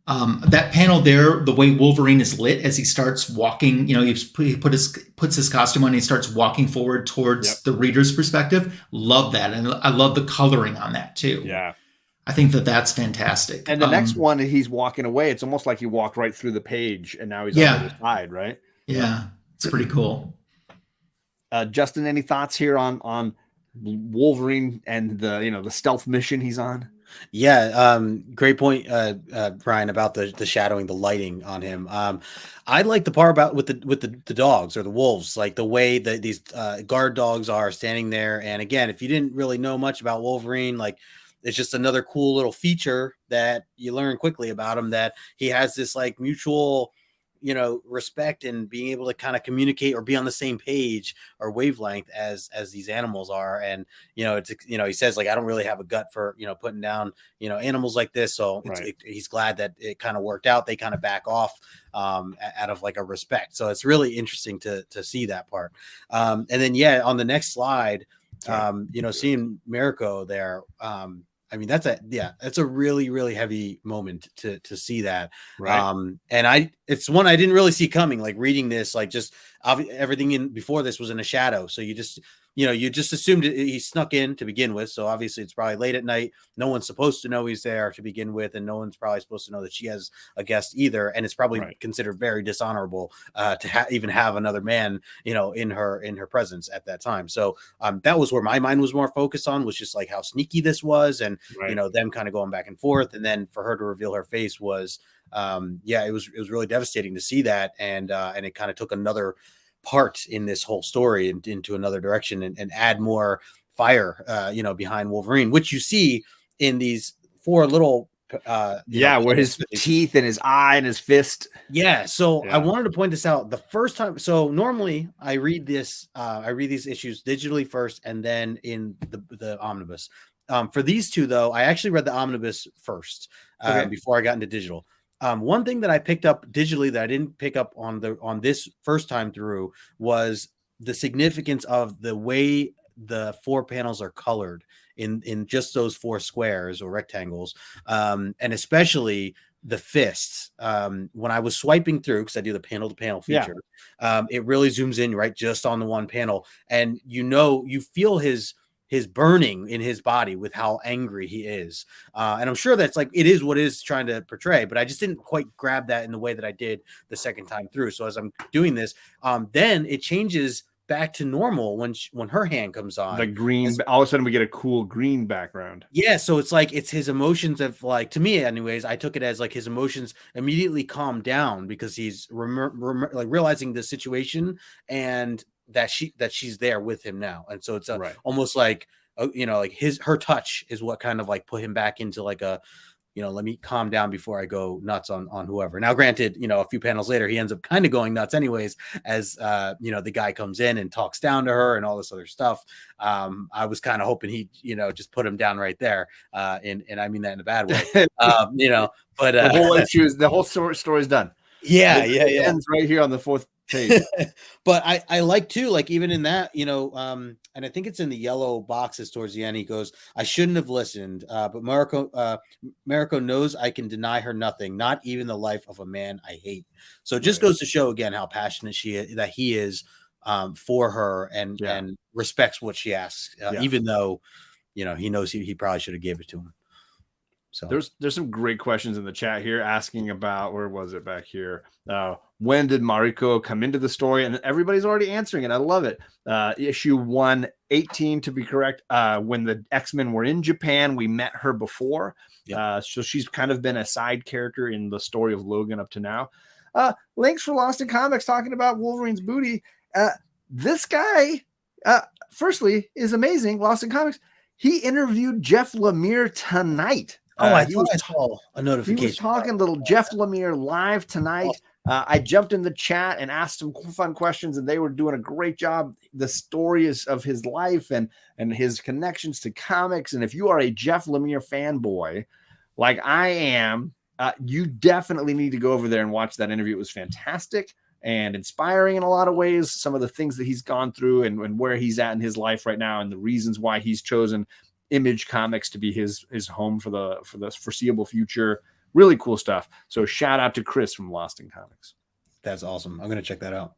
That panel there, the way Wolverine is lit as he starts walking, he puts his costume on and he starts walking forward towards the reader's perspective. Love that. And I love the coloring on that too. Yeah. I think that's fantastic. And the next one, he's walking away. It's almost like he walked right through the page and now he's on the other side, right? Yeah. It's pretty cool. Justin, any thoughts here on Wolverine and the stealth mission he's on? Yeah, great point, Brian, about the shadowing, the lighting on him. I like the part about with the dogs or the wolves, like the way that these guard dogs are standing there. And again, if you didn't really know much about Wolverine, like it's just another cool little feature that you learn quickly about him, that he has this like mutual respect and being able to kind of communicate or be on the same page or wavelength as these animals are. And, it's, he says like, I don't really have a gut for, putting down, animals like this. So he's glad that it kind of worked out. They kind of back off out of like a respect. So it's really interesting to see that part. And then, on the next slide, seeing Mariko there, that's a really, really heavy moment to see that. Right. And it's one I didn't really see coming, like reading this, like just everything in before this was in a shadow. So you just assumed he snuck in to begin with. So obviously it's probably late at night. No one's supposed to know he's there to begin with. And no one's probably supposed to know that she has a guest either. And it's probably considered very dishonorable to even have another man, in her presence at that time. So that was where my mind was more focused on, was just like how sneaky this was. And, them kind of going back and forth. And then for her to reveal her face was, it was really devastating to see that. And it kind of took another part in this whole story and into another direction and add more fire, behind Wolverine, which you see in these four little, where his teeth and his eye and his fist. Yeah. So I wanted to point this out the first time. So normally I read these issues digitally first and then in the omnibus. For these two though, I actually read the omnibus first before I got into digital. One thing that I picked up digitally that I didn't pick up on this first time through was the significance of the way the four panels are colored in just those four squares or rectangles, and especially the fists, when I was swiping through, because I do the panel to panel feature, it really zooms in right just on the one panel, and you feel his burning in his body with how angry he is. And I'm sure that's like, it is what it is trying to portray, but I just didn't quite grab that in the way that I did the second time through. So as I'm doing this, then it changes back to normal when her hand comes on. The green, all of a sudden we get a cool green background. Yeah, so it's like, it's his emotions of, like, to me anyways, I took it as like his emotions immediately calm down because he's like realizing the situation and that she's there with him now. And so it's almost like, like her touch is what kind of like put him back into like a, let me calm down before I go nuts on whoever. Now, granted, a few panels later, he ends up kind of going nuts anyways, as, the guy comes in and talks down to her and all this other stuff. I was kind of hoping he, just put him down right there. And I mean that in a bad way, but the whole story's done. It ends right here on the fourth page. But I like too, like even in that, and I think it's in the yellow boxes towards the end, he goes, I shouldn't have listened, but Mariko knows I can deny her nothing, not even the life of a man I hate. So it just goes to show again how passionate that he is for her and respects what she asks, even though he knows he probably should have gave it to him. So there's some great questions in the chat here asking about, where was it back here? When did Mariko come into the story? And everybody's already answering it. I love it. Issue 118 to be correct. When the X-Men were in Japan, we met her before. So she's kind of been a side character in the story of Logan up to now. Links for Lost in Comics talking about Wolverine's booty. This guy, firstly, is amazing. Lost in Comics. He interviewed Jeff Lemire tonight. I saw a notification. He was talking little Jeff Lemire live tonight. I jumped in the chat and asked some fun questions, and they were doing a great job. The story is of his life and his connections to comics. And if you are a Jeff Lemire fanboy, like I am, you definitely need to go over there and watch that interview. It was fantastic and inspiring in a lot of ways. Some of the things that he's gone through and where he's at in his life right now, and the reasons why he's chosen Image Comics to be his home for the foreseeable future. Really cool stuff. So shout out to Chris from Lost in Comics. That's awesome. I'm going to check that out.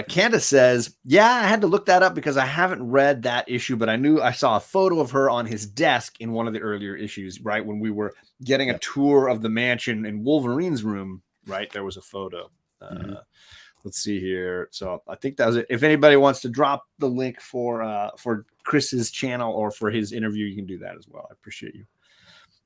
Candace says, I had to look that up because I haven't read that issue, but I saw a photo of her on his desk in one of the earlier issues, right? When we were getting a tour of the mansion in Wolverine's room, right? There was a photo. Let's see here. So I think that was it. If anybody wants to drop the link for Chris's channel or for his interview, you can do that as well. I appreciate you.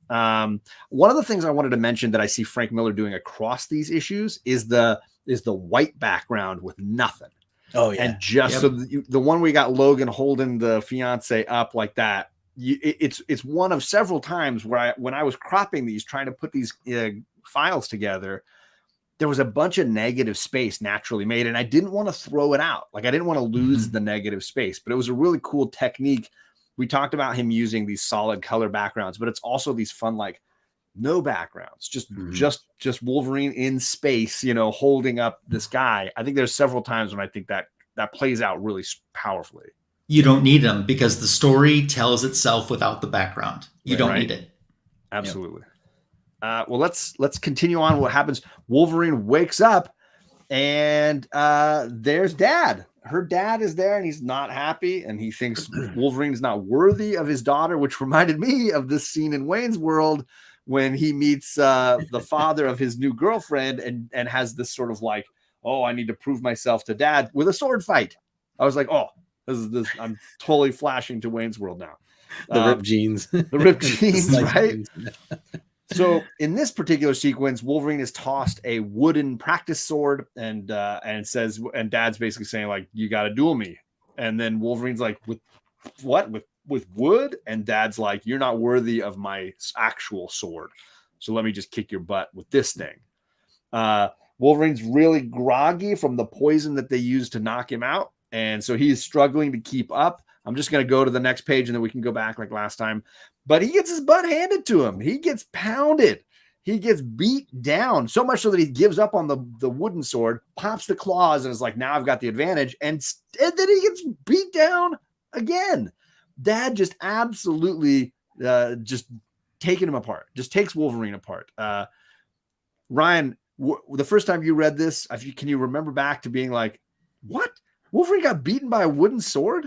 One of the things I wanted to mention that I see Frank Miller doing across these issues is the white background with nothing. Oh yeah. And just so the one we got Logan holding the fiance up like that. It's one of several times where when I was cropping these, trying to put these files together, there was a bunch of negative space naturally made, and I didn't want to throw it out. Like I didn't want to lose the negative space, but it was a really cool technique. We talked about him using these solid color backgrounds, but it's also these fun, like no backgrounds, just Wolverine in space, holding up this guy. I think there's several times when I think that plays out really powerfully. You don't need them because the story tells itself without the background. You don't need it. Absolutely. Well, let's continue on. What happens? Wolverine wakes up and there's Dad. Her dad is there and he's not happy. And he thinks Wolverine is not worthy of his daughter, which reminded me of this scene in Wayne's World when he meets the father of his new girlfriend and has this sort of like, I need to prove myself to Dad with a sword fight. I was like, this I'm totally flashing to Wayne's World now. The ripped jeans. The ripped jeans, right? So in this particular sequence, Wolverine is tossed a wooden practice sword and says, and Dad's basically saying like, you got to duel me. And then Wolverine's like, with what? With wood? And Dad's like, you're not worthy of my actual sword. So let me just kick your butt with this thing. Wolverine's really groggy from the poison that they used to knock him out. And so he's struggling to keep up. I'm just going to go to the next page and then we can go back like last time. But he gets his butt handed to him. He gets pounded. He gets beat down so much so that he gives up on the wooden sword, pops the claws, and is like, now I've got the advantage. And then he gets beat down again. Dad just absolutely just taking him apart, just takes Wolverine apart. Ryan, the first time you read this, can you remember back to being like, what? Wolverine got beaten by a wooden sword?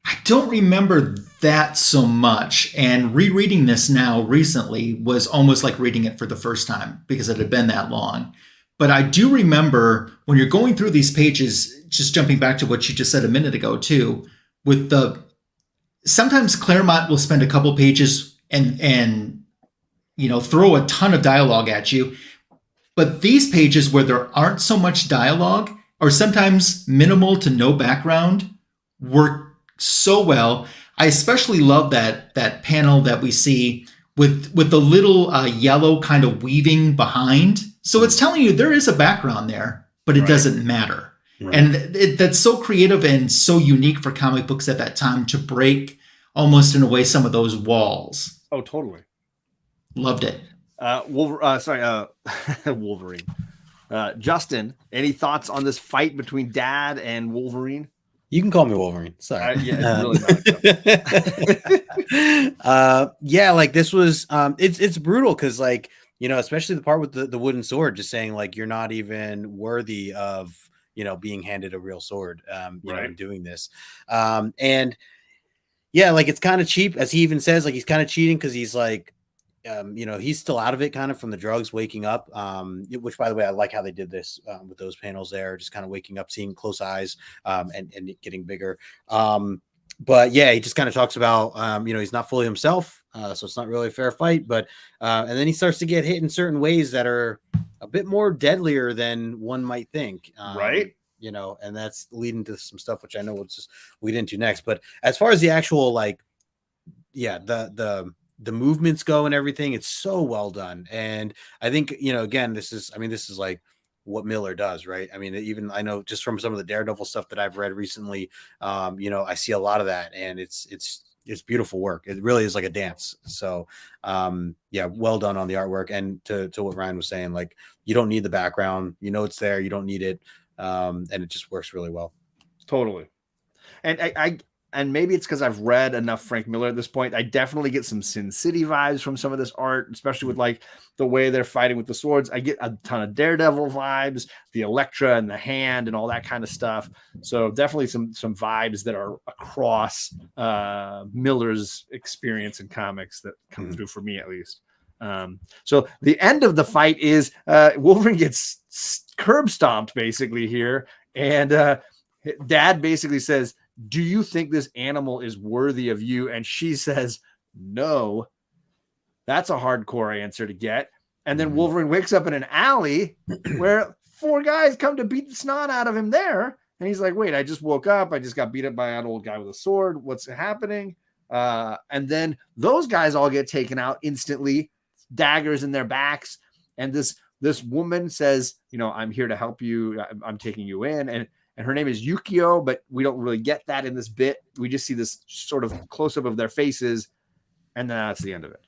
I don't remember that so much. And rereading this now recently was almost like reading it for the first time because it had been that long. But I do remember when you're going through these pages, just jumping back to what you just said a minute ago too, with sometimes Claremont will spend a couple pages and throw a ton of dialogue at you. But these pages where there aren't so much dialogue or sometimes minimal to no background work so well. I especially love that panel that we see with the little yellow kind of weaving behind. So it's telling you there is a background there, but it doesn't matter. Right. And that's so creative and so unique for comic books at that time to break almost in a way some of those walls. Oh, totally. Loved it. Wolverine. Justin, any thoughts on this fight between Dad and Wolverine? You can call me Wolverine. Sorry. Yeah, like this was it's brutal because like, especially the part with the wooden sword, just saying like you're not even worthy of, being handed a real sword, and doing this. And yeah, like it's kind of cheap, as he even says, like he's kind of cheating because he's like, he's still out of it kind of from the drugs, waking up, which by the way, I like how they did this with those panels there, just kind of waking up, seeing close eyes, and getting bigger. But yeah, he just kind of talks about, he's not fully himself. So it's not really a fair fight, but, and then he starts to get hit in certain ways that are a bit more deadlier than one might think. Right. And that's leading to some stuff, which I know we'll just lead into next, but as far as the actual, like, yeah, the movements go and everything, it's so well done. And I think, again, this is like what Miller does, right? I mean, even I know just from some of the Daredevil stuff that I've read recently, I see a lot of that, and it's beautiful work. It really is like a dance. So yeah, well done on the artwork. And to what Ryan was saying, like, you don't need the background, it's there, you don't need it. And it just works really well. Totally. And and maybe it's because I've read enough Frank Miller at this point. I definitely get some Sin City vibes from some of this art, especially with like the way they're fighting with the swords. I get a ton of Daredevil vibes, the Elektra and the hand and all that kind of stuff. So definitely some vibes that are across Miller's experience in comics that come through for me at least. So the end of the fight is Wolverine gets curb stomped basically here. And Dad basically says, "Do you think this animal is worthy of you?" And she says, "No." That's a hardcore answer to get. And then Wolverine wakes up in an alley where 4 guys come to beat the snot out of him there. And he's like, "Wait, I just woke up. I just got beat up by an old guy with a sword. What's happening?" And then those guys all get taken out instantly, daggers in their backs. And this woman says, "I'm here to help you. I'm taking you in." And her name is Yukio, but we don't really get that in this bit. We just see this sort of close-up of their faces, and then that's the end of it.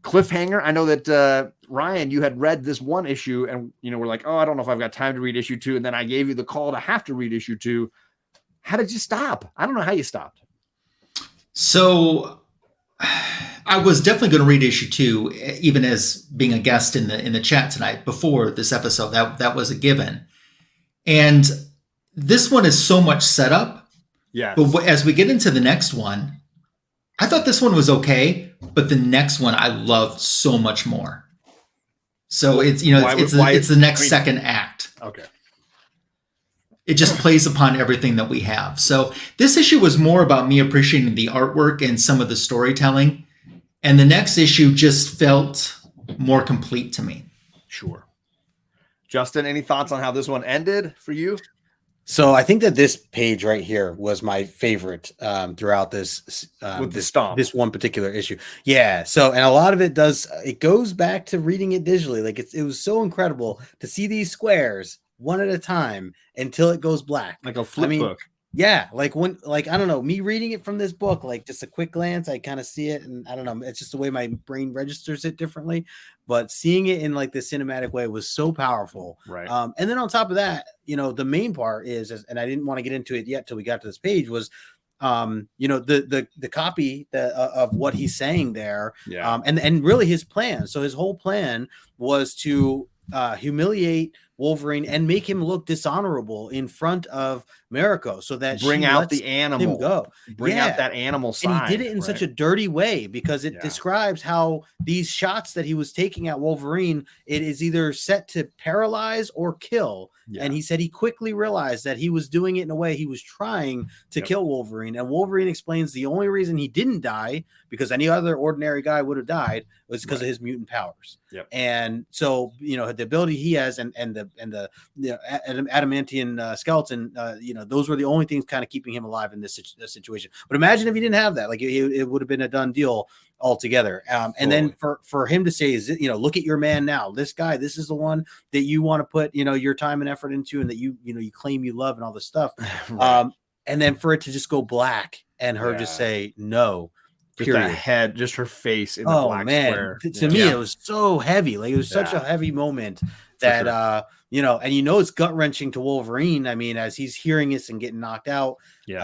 Cliffhanger. I know that, Ryan, you had read this one issue, and, we're like, oh, I don't know if I've got time to read issue 2, and then I gave you the call to have to read issue 2. How did you stop? I don't know how you stopped. So I was definitely going to read issue 2, even as being a guest in the chat tonight before this episode. That was a given. And this one is so much setup. Yeah. But as we get into the next one, I thought this one was okay, but the next one I loved so much more. So it's it's the next second act. Okay. It just plays upon everything that we have. So this issue was more about me appreciating the artwork and some of the storytelling, and the next issue just felt more complete to me. Sure. Justin, any thoughts on how this one ended for you? So I think that this page right here was my favorite throughout this with the stomp. This one particular issue. Yeah. So, and a lot of it goes back to reading it digitally. Like it was so incredible to see these squares one at a time until it goes black. Like a flip book. Yeah, I don't know, me reading it from this book, like just a quick glance, I kind of see it, and I don't know, it's just the way my brain registers it differently. But seeing it in like the cinematic way was so powerful, right? And then on top of that, the main part is, and I didn't want to get into it yet till we got to this page, was the copy of what he's saying there, Yeah. and really his plan. So his whole plan was to humiliate Wolverine and make him look dishonorable in front of Mariko, so that Bring she out lets the animal. him go. Bring out that animal side. And he did it in such a dirty way, because it Yeah. describes how these shots that he was taking at Wolverine, it is either set to paralyze or kill. Yeah. And he said he quickly realized that he was doing it in a way he was trying to kill Wolverine. And Wolverine explains the only reason he didn't die, because any other ordinary guy would have died, was because of his mutant powers. Yep. And so, the ability he has and the adamantian skeleton, those were the only things kind of keeping him alive in this situation. But imagine if he didn't have that, like it would have been a done deal altogether. And then for him to say, look at your man now, this guy, this is the one that you want to put, your time and effort into, and that you claim you love and all this stuff. Right. And then for it to just go black and her just say no. Just that head, just her face in the black square. To me, it was so heavy. Like, it was such a heavy moment that, and it's gut wrenching to Wolverine. I mean, as he's hearing this and getting knocked out, he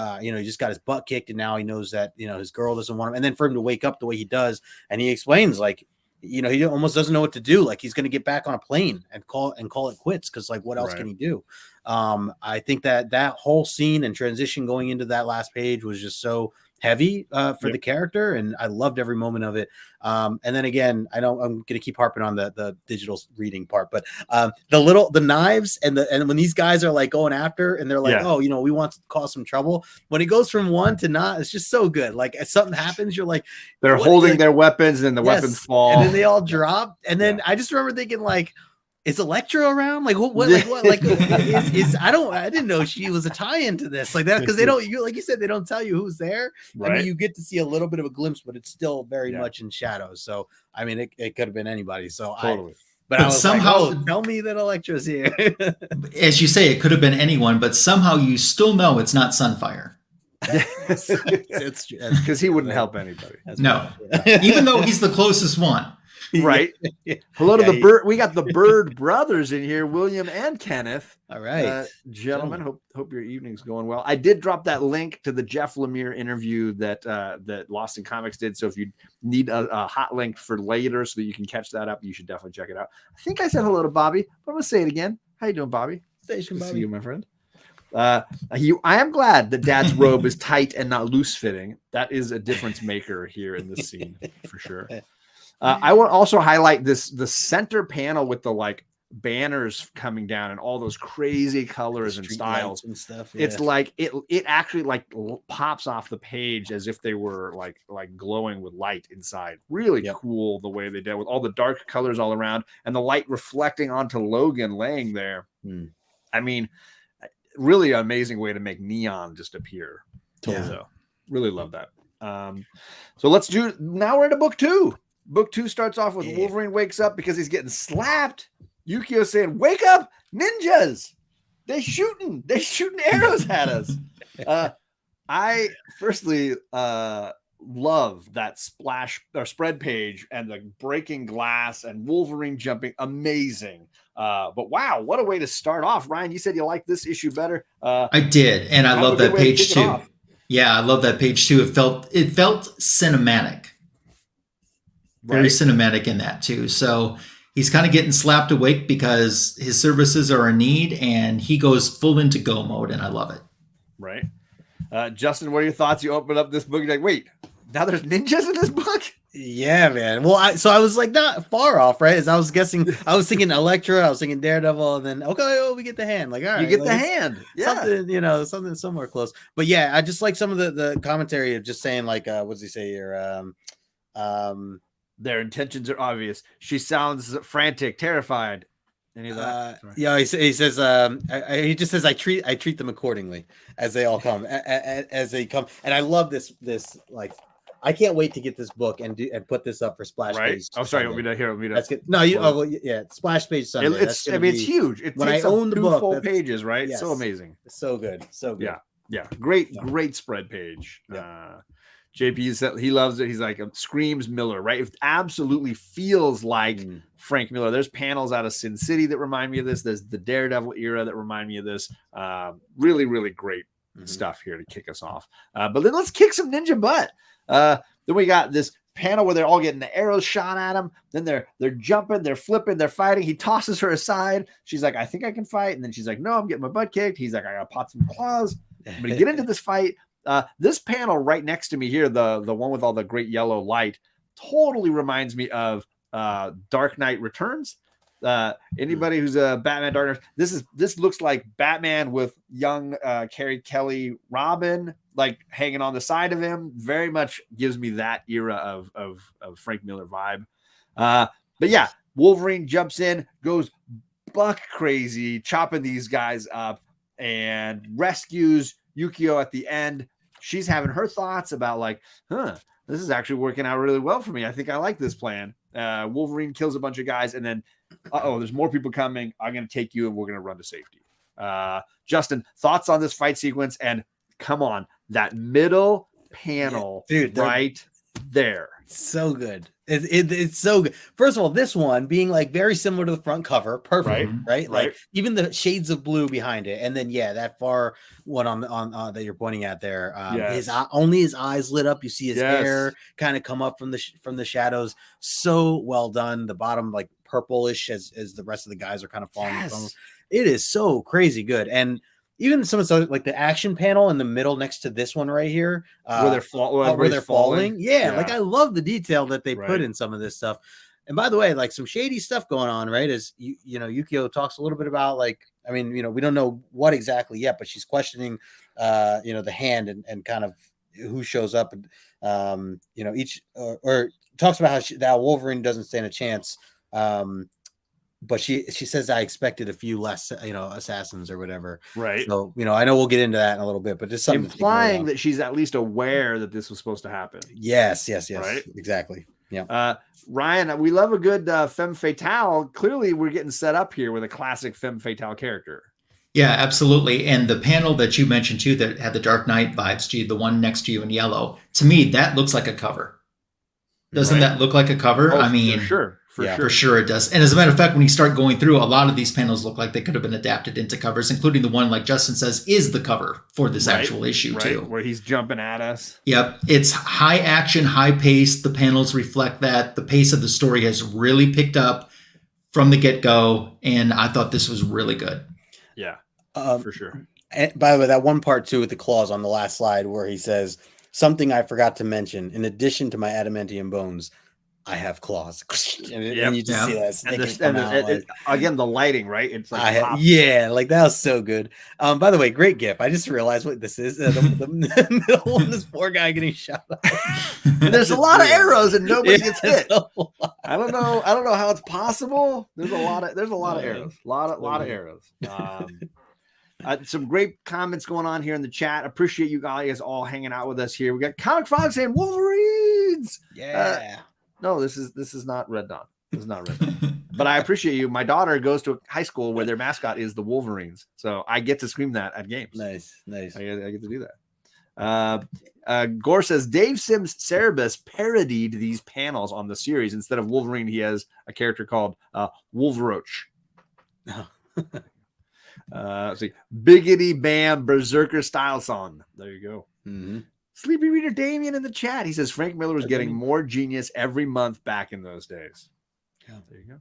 just got his butt kicked, and now he knows that, his girl doesn't want him. And then for him to wake up the way he does, and he explains, like, he almost doesn't know what to do. Like, he's going to get back on a plane and call it quits. Cause like, what else can he do? I think that whole scene and transition going into that last page was just so heavy for the character, and I loved every moment of it. And then again, I'm going to keep harping on the digital reading part, but the knives and when these guys are like going after, and they're like, we want to cause some trouble. When it goes from one to not, it's just so good. Like, if something happens, you're like, they're holding their weapons, and the weapons fall, and then they all drop. And then I just remember thinking, like, is Elektra around? Like, what? Like, I didn't know she was a tie-in to this, like that, because they don't. Like you said, they don't tell you who's there. Right. I mean, you get to see a little bit of a glimpse, but it's still very much in shadows. So, I mean, it could have been anybody. So, totally. But I was somehow like, tell me that Elektra's here. As you say, it could have been anyone, but somehow you still know it's not Sunfire. It's because he wouldn't help anybody. No, even though he's the closest one. Right. Hello to the Bird. We got the Bird brothers in here, William and Kenneth. All right, gentlemen. Hope your evening's going well. I did drop that link to the Jeff Lemire interview that Lost in Comics did. So if you need a hot link for later, so that you can catch that up, you should definitely check it out. I think I said hello to Bobby, but I'm gonna say it again. How you doing, Bobby? Station Bobby. See you, my friend. I am glad that Dad's robe is tight and not loose fitting. That is a difference maker here in this scene for sure. I want to also highlight the center panel with the like banners coming down and all those crazy colors and styles and stuff. Yeah. It's like it actually like pops off the page as if they were like glowing with light inside. Really cool the way they did, with all the dark colors all around and the light reflecting onto Logan laying there. I mean, really amazing way to make neon just appear. Totally. So really love that. So let's do, now we're into book 2. Book 2 starts off with Wolverine wakes up because he's getting slapped. Yukio saying, "Wake up, ninjas! They're shooting arrows at us." I firstly love that splash or spread page and the breaking glass and Wolverine jumping. Amazing. But wow, what a way to start off. Ryan, you said you liked this issue better. I did, and I love that page too. Yeah, I love that page too. It felt cinematic. Very cinematic in that too. So he's kind of getting slapped awake because his services are in need, and he goes full into go mode, and I love it. Right. Justin, what are your thoughts? You open up this book, you're like, wait, now there's ninjas in this book? Yeah, man. Well, I was like not far off, right? As I was guessing, I was thinking Elektra, I was thinking Daredevil, and then we get the hand. Like, all right, you get the hand. Yeah, something somewhere close. But yeah, I just like some of the commentary of just saying like, what does he say here? Their intentions are obvious. She sounds frantic, terrified. Any of that? He says, he just says, I treat them accordingly as they all come, as they come. And I love this, like, I can't wait to get this book and put this up for Splash Page. Oh, sorry. Want me to hear? That's good. No, Splash Page Sunday. It's huge. It when takes I own the book, full pages, right? Yes. So amazing. So good. So good. Yeah. Great spread page. Yeah. JP said he loves it. He's like, screams Miller, right? It absolutely feels like Frank Miller. There's panels out of Sin City that remind me of this. There's the Daredevil era that remind me of this. Really, really great stuff here to kick us off. But then let's kick some ninja butt. Then we got this panel where they're all getting the arrows shot at them. Then they're jumping, they're flipping, they're fighting. He tosses her aside. She's like, I think I can fight. And then she's like, no, I'm getting my butt kicked. He's like, I got pots and claws. I'm going to get into this fight. This panel right next to me here, the one with all the great yellow light, totally reminds me of Dark Knight Returns. Anybody who's a Batman Dark Knight, this looks like Batman with young Carrie Kelly Robin like hanging on the side of him. Very much gives me that era of Frank Miller vibe. But yeah, Wolverine jumps in, goes buck crazy, chopping these guys up, and rescues Yukio at the end. She's having her thoughts about like, this is actually working out really well for me. I think I like this plan. Wolverine kills a bunch of guys, and then, there's more people coming. I'm going to take you, and we're going to run to safety. Justin, thoughts on this fight sequence? And come on, that middle panel, dude, right there. So good. It's so good. First of all, this one being like very similar to the front cover, perfect, right? Like even the shades of blue behind it, and then that far one on that you're pointing at there. His eyes lit up. You see his hair kind of come up from the shadows. So well done. The bottom like purplish as the rest of the guys are kind of falling. It is so crazy good. And even some of the like the action panel in the middle next to this one right here, where they're falling. Yeah, like I love the detail that they put in some of this stuff. And by the way, like some shady stuff going on, right? As Yukio talks a little bit about, like, I mean, we don't know what exactly yet, but she's questioning, the hand and kind of who shows up, and each or talks about how Wolverine doesn't stand a chance. But she says I expected a few less, assassins or whatever. Right. So, I know we'll get into that in a little bit, but just something implying that she's at least aware that this was supposed to happen. Yes. Right. Exactly. Yeah. Ryan, we love a good femme fatale. Clearly, we're getting set up here with a classic femme fatale character. Yeah, absolutely. And the panel that you mentioned too, that had the Dark Knight vibes, G, the one next to you in yellow, to me, that looks like a cover. Doesn't that look like a cover? I mean, for sure it does. And as a matter of fact, when you start going through, a lot of these panels look like they could have been adapted into covers, including the one, like Justin says, is the cover for this actual issue too. Where he's jumping at us. Yep. It's high action, high pace. The panels reflect that. The pace of the story has really picked up from the get-go. And I thought this was really good. Yeah, for sure. And by the way, that one part too with the claws on the last slide where he says, something I forgot to mention, in addition to my adamantium bones, I have claws. And you just see that. Again, the lighting, right? It's like like that was so good. By the way, great gif. I just realized what this is. The middle one, this poor guy getting shot up. There's a lot of arrows and nobody gets hit. I don't know how it's possible. There's a lot of arrows. A lot of arrows. Some great comments going on here in the chat. Appreciate you guys all hanging out with us here. We got Comic Frog saying Wolverines. No, this is not Red Dawn. This is not Red Dawn. But I appreciate you. My daughter goes to a high school where their mascot is the Wolverines, so I get to scream that at games. Nice. I get to do that. Gore says Dave Sims Cerebus parodied these panels on the series. Instead of Wolverine, he has a character called Wolveroach. See, Biggity Bam Berserker Style Song. There you go. Mm-hmm. Sleepy Reader Damien in the chat. He says Frank Miller was getting more genius every month back in those days. Yeah, there you go.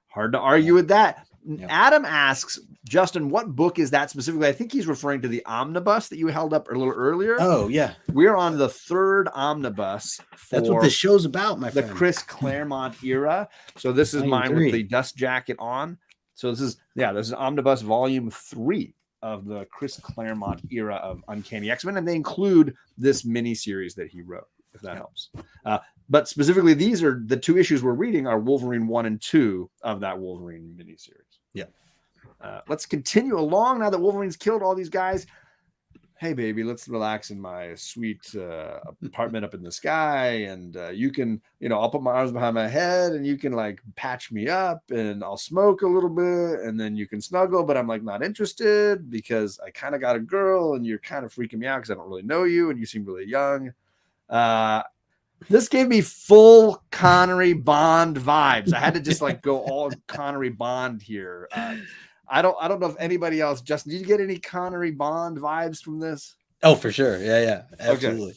Hard to argue with that. Yeah. Adam asks, Justin, what book is that specifically? I think he's referring to the omnibus that you held up a little earlier. Oh, yeah. We're on the third omnibus. That's what this show's about, my friend. The Chris Claremont-era. So this is mine with the dust jacket on. So this is Omnibus Volume 3 of the Chris Claremont era of Uncanny X-Men, and they include this miniseries that he wrote, if that helps. But specifically, these are the two issues we're reading are Wolverine 1 and 2 of that Wolverine miniseries. Yeah. Let's continue along now that Wolverine's killed all these guys. Hey, baby, let's relax in my sweet apartment up in the sky. And you can, I'll put my arms behind my head and you can like patch me up and I'll smoke a little bit and then you can snuggle. But I'm like not interested because I kind of got a girl and you're kind of freaking me out because I don't really know you and you seem really young. This gave me full Connery Bond vibes. I had to just like go all Connery Bond here. I don't know if anybody else. Justin, did you get any Connery Bond vibes from this? Oh, for sure. Yeah, absolutely.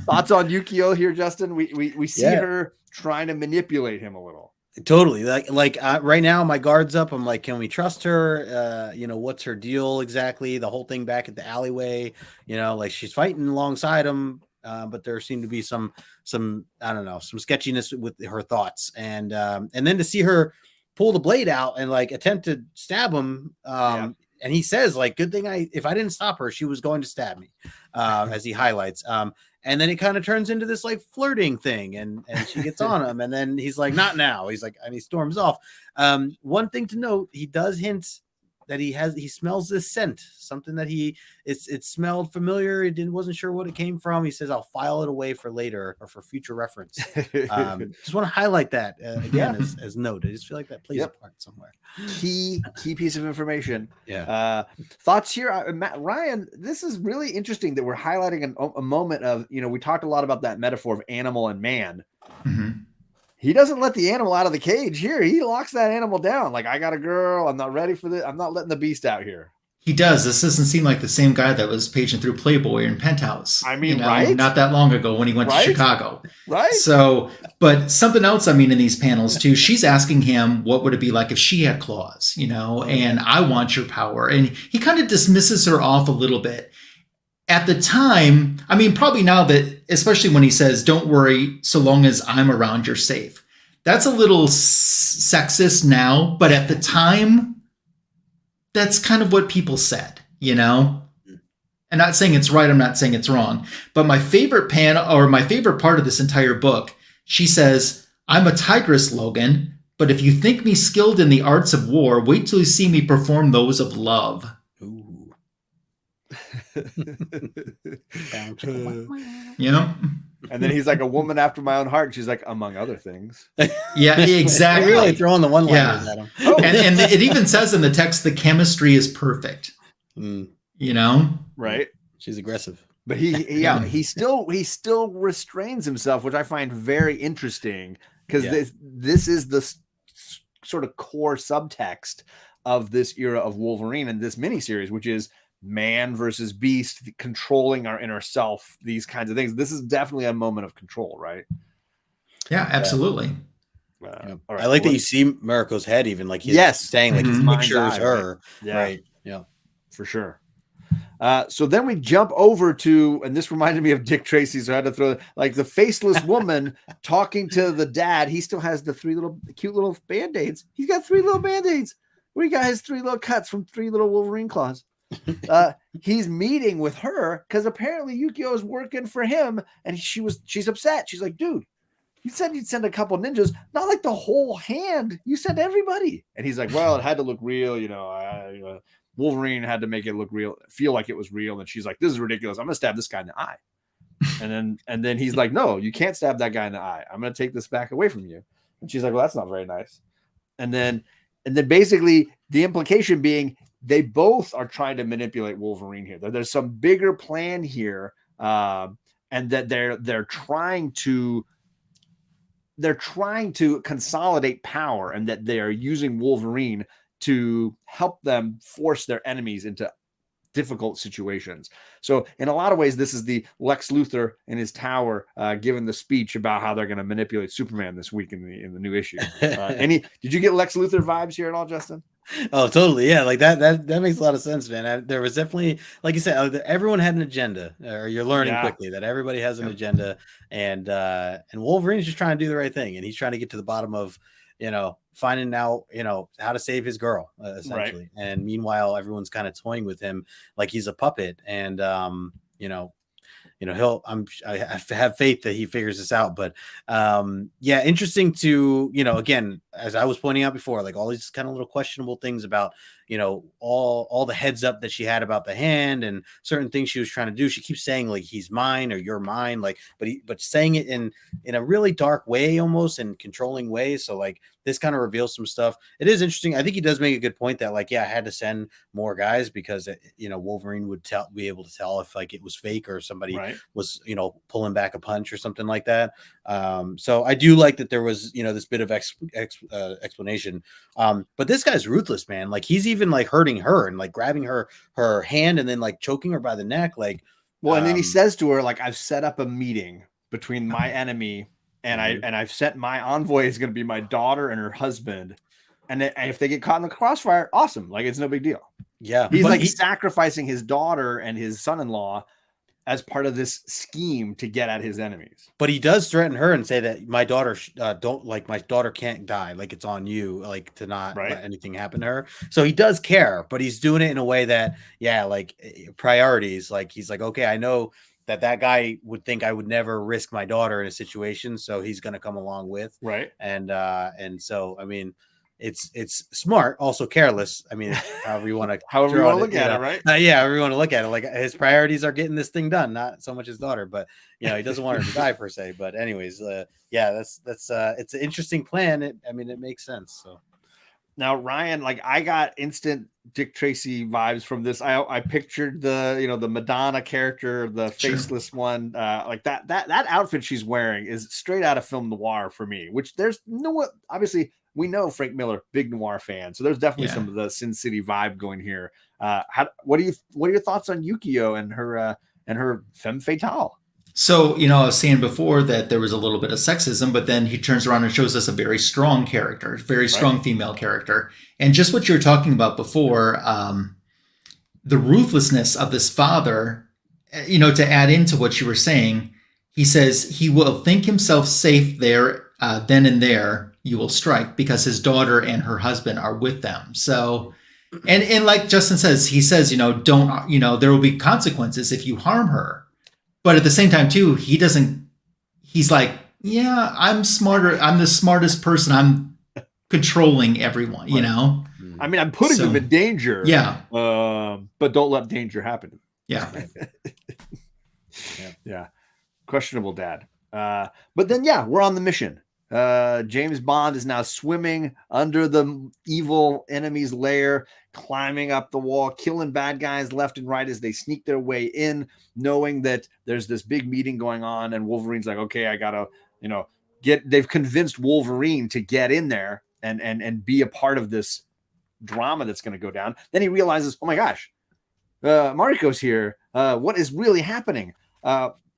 Thoughts on Yukio here, Justin? We see her trying to manipulate him a little. Totally. Like right now, my guard's up. I'm like, can we trust her? What's her deal exactly? The whole thing back at the alleyway, like she's fighting alongside him, but there seemed to be some I don't know, some sketchiness with her thoughts, and then to see her pull the blade out and like attempt to stab him. And he says, like, good thing if I didn't stop her, she was going to stab me, as he highlights. And then it kind of turns into this like flirting thing, and she gets on him, and then he's like, not now. He's like, and he storms off. One thing to note, he does hint that he smells this scent, something that it smelled familiar. He wasn't sure what it came from. He says, I'll file it away for later or for future reference. Just want to highlight that again as note. I just feel like that plays a part somewhere. Key piece of information. Thoughts here, Ryan? This is really interesting that we're highlighting a moment of, we talked a lot about that metaphor of animal and man. Mm-hmm. He doesn't let the animal out of the cage here. He locks that animal down. Like, I got a girl. I'm not ready for this. I'm not letting the beast out here. He does. This doesn't seem like the same guy that was paging through Playboy and Penthouse. I mean, right? Not that long ago when he went to Chicago. Right. So, but something else, in these panels too, she's asking him, what would it be like if she had claws, and I want your power. And he kind of dismisses her off a little bit. At the time, probably now that, especially when he says, don't worry, so long as I'm around, you're safe. That's a little sexist now, but at the time, that's kind of what people said, I'm not saying it's right, I'm not saying it's wrong. But my favorite my favorite part of this entire book, she says, I'm a tigress, Logan, but if you think me skilled in the arts of war, wait till you see me perform those of love. Ooh. And then he's like, a woman after my own heart. And she's like, among other things. Yeah, exactly. Really throwing the one-liners at him. And it even says in the text, the chemistry is perfect. Right? She's aggressive. But he still restrains himself, which I find very interesting, because this is the sort of core subtext of this era of Wolverine and this miniseries, which is man versus beast, controlling our inner self, these kinds of things. This is definitely a moment of control, right? Yeah, absolutely. Right, I like that you see Mariko's head, even like he's saying, like his picture is her. Right. Yeah, for sure. So then we jump over to, and this reminded me of Dick Tracy, so I had to throw like the faceless woman talking to the dad. He still has the cute little band-aids. He's got 3 little band-aids. We got his 3 little cuts from 3 little Wolverine claws. He's meeting with her because apparently Yukio is working for him, and she's upset. She's like, dude, you said you'd send a couple ninjas, not like the whole hand. You sent everybody. And he's like, well, it had to look real, Wolverine had to make it look real, feel like it was real. And she's like, this is ridiculous. I'm gonna stab this guy in the eye. And then he's like, no, you can't stab that guy in the eye. I'm gonna take this back away from you. And she's like, well, that's not very nice. And then basically the implication being they both are trying to manipulate Wolverine here. There's some bigger plan here, and that they're trying to consolidate power, and that they are using Wolverine to help them force their enemies into difficult situations. So in a lot of ways, this is the Lex Luthor in his tower giving the speech about how they're going to manipulate Superman this week in the new issue. Did you get Lex Luthor vibes here at all, Justin? Oh, totally. Yeah, like that makes a lot of sense, man. There was definitely, like you said, everyone had an agenda, or you're learning quickly that everybody has an agenda, and Wolverine's just trying to do the right thing, and he's trying to get to the bottom of, finding out, how to save his girl, essentially. Right. And meanwhile, everyone's kind of toying with him like he's a puppet, and I have faith that he figures this out. But interesting to, again, as I was pointing out before, like all these kind of little questionable things about, all the heads up that she had about the hand and certain things she was trying to do. She keeps saying like, he's mine or you're mine, like, but saying it in a really dark way, almost, and controlling way. So like this kind of reveals some stuff. It is interesting. I think he does make a good point that like, I had to send more guys because Wolverine would be able to tell if like it was fake or somebody was, pulling back a punch or something like that. So I do like that there was, this bit of explanation. But this guy's ruthless, man. Like he's even like hurting her and like grabbing her hand and then like choking her by the neck. Like, well, and then he says to her, like, I've set up a meeting between my enemy and I've set my envoy is going to be my daughter and her husband. And if they get caught in the crossfire, awesome. Like, it's no big deal. Yeah. He's sacrificing his daughter and his son-in-law as part of this scheme to get at his enemies. But he does threaten her and say that my daughter my daughter can't die. Like, it's on you, like, to not let anything happen to her. So he does care, but he's doing it in a way that, like priorities. Like, he's like, okay, I know that guy would think I would never risk my daughter in a situation. So he's going to come along with. Right. And so, I mean, it's smart, also careless. I mean, however you want to look at it, right? However you want to look at it. Like, his priorities are getting this thing done, not so much his daughter, but he doesn't want her to die per se. But anyways, that's it's an interesting plan. It makes sense. So now, Ryan, like, I got instant Dick Tracy vibes from this. I pictured the Madonna character, the faceless one, like that outfit she's wearing is straight out of film noir for me. Which there's obviously. We know Frank Miller, big noir fan, so there's definitely some of the Sin City vibe going here. What are your thoughts on Yukio and her femme fatale? So, I was saying before that there was a little bit of sexism, but then he turns around and shows us a very strong character, very strong female character. And just what you were talking about before, the ruthlessness of this father, to add into what you were saying, he says he will think himself safe there, then and there. You will strike because his daughter and her husband are with them. So, and like Justin says, he says, don't, there will be consequences if you harm her. But at the same time too, he's like, yeah, I'm smarter. I'm the smartest person. I'm controlling everyone, I mean, I'm putting them in danger. Yeah. But don't let danger happen. Yeah. Yeah. Questionable dad. But then, we're on the mission. James Bond is now swimming under the evil enemy's lair, climbing up the wall, killing bad guys left and right as they sneak their way in, knowing that there's this big meeting going on. And Wolverine's like, okay, I gotta, they've convinced Wolverine to get in there and be a part of this drama that's going to go down. Then he realizes, oh my gosh, Mariko's here. What is really happening?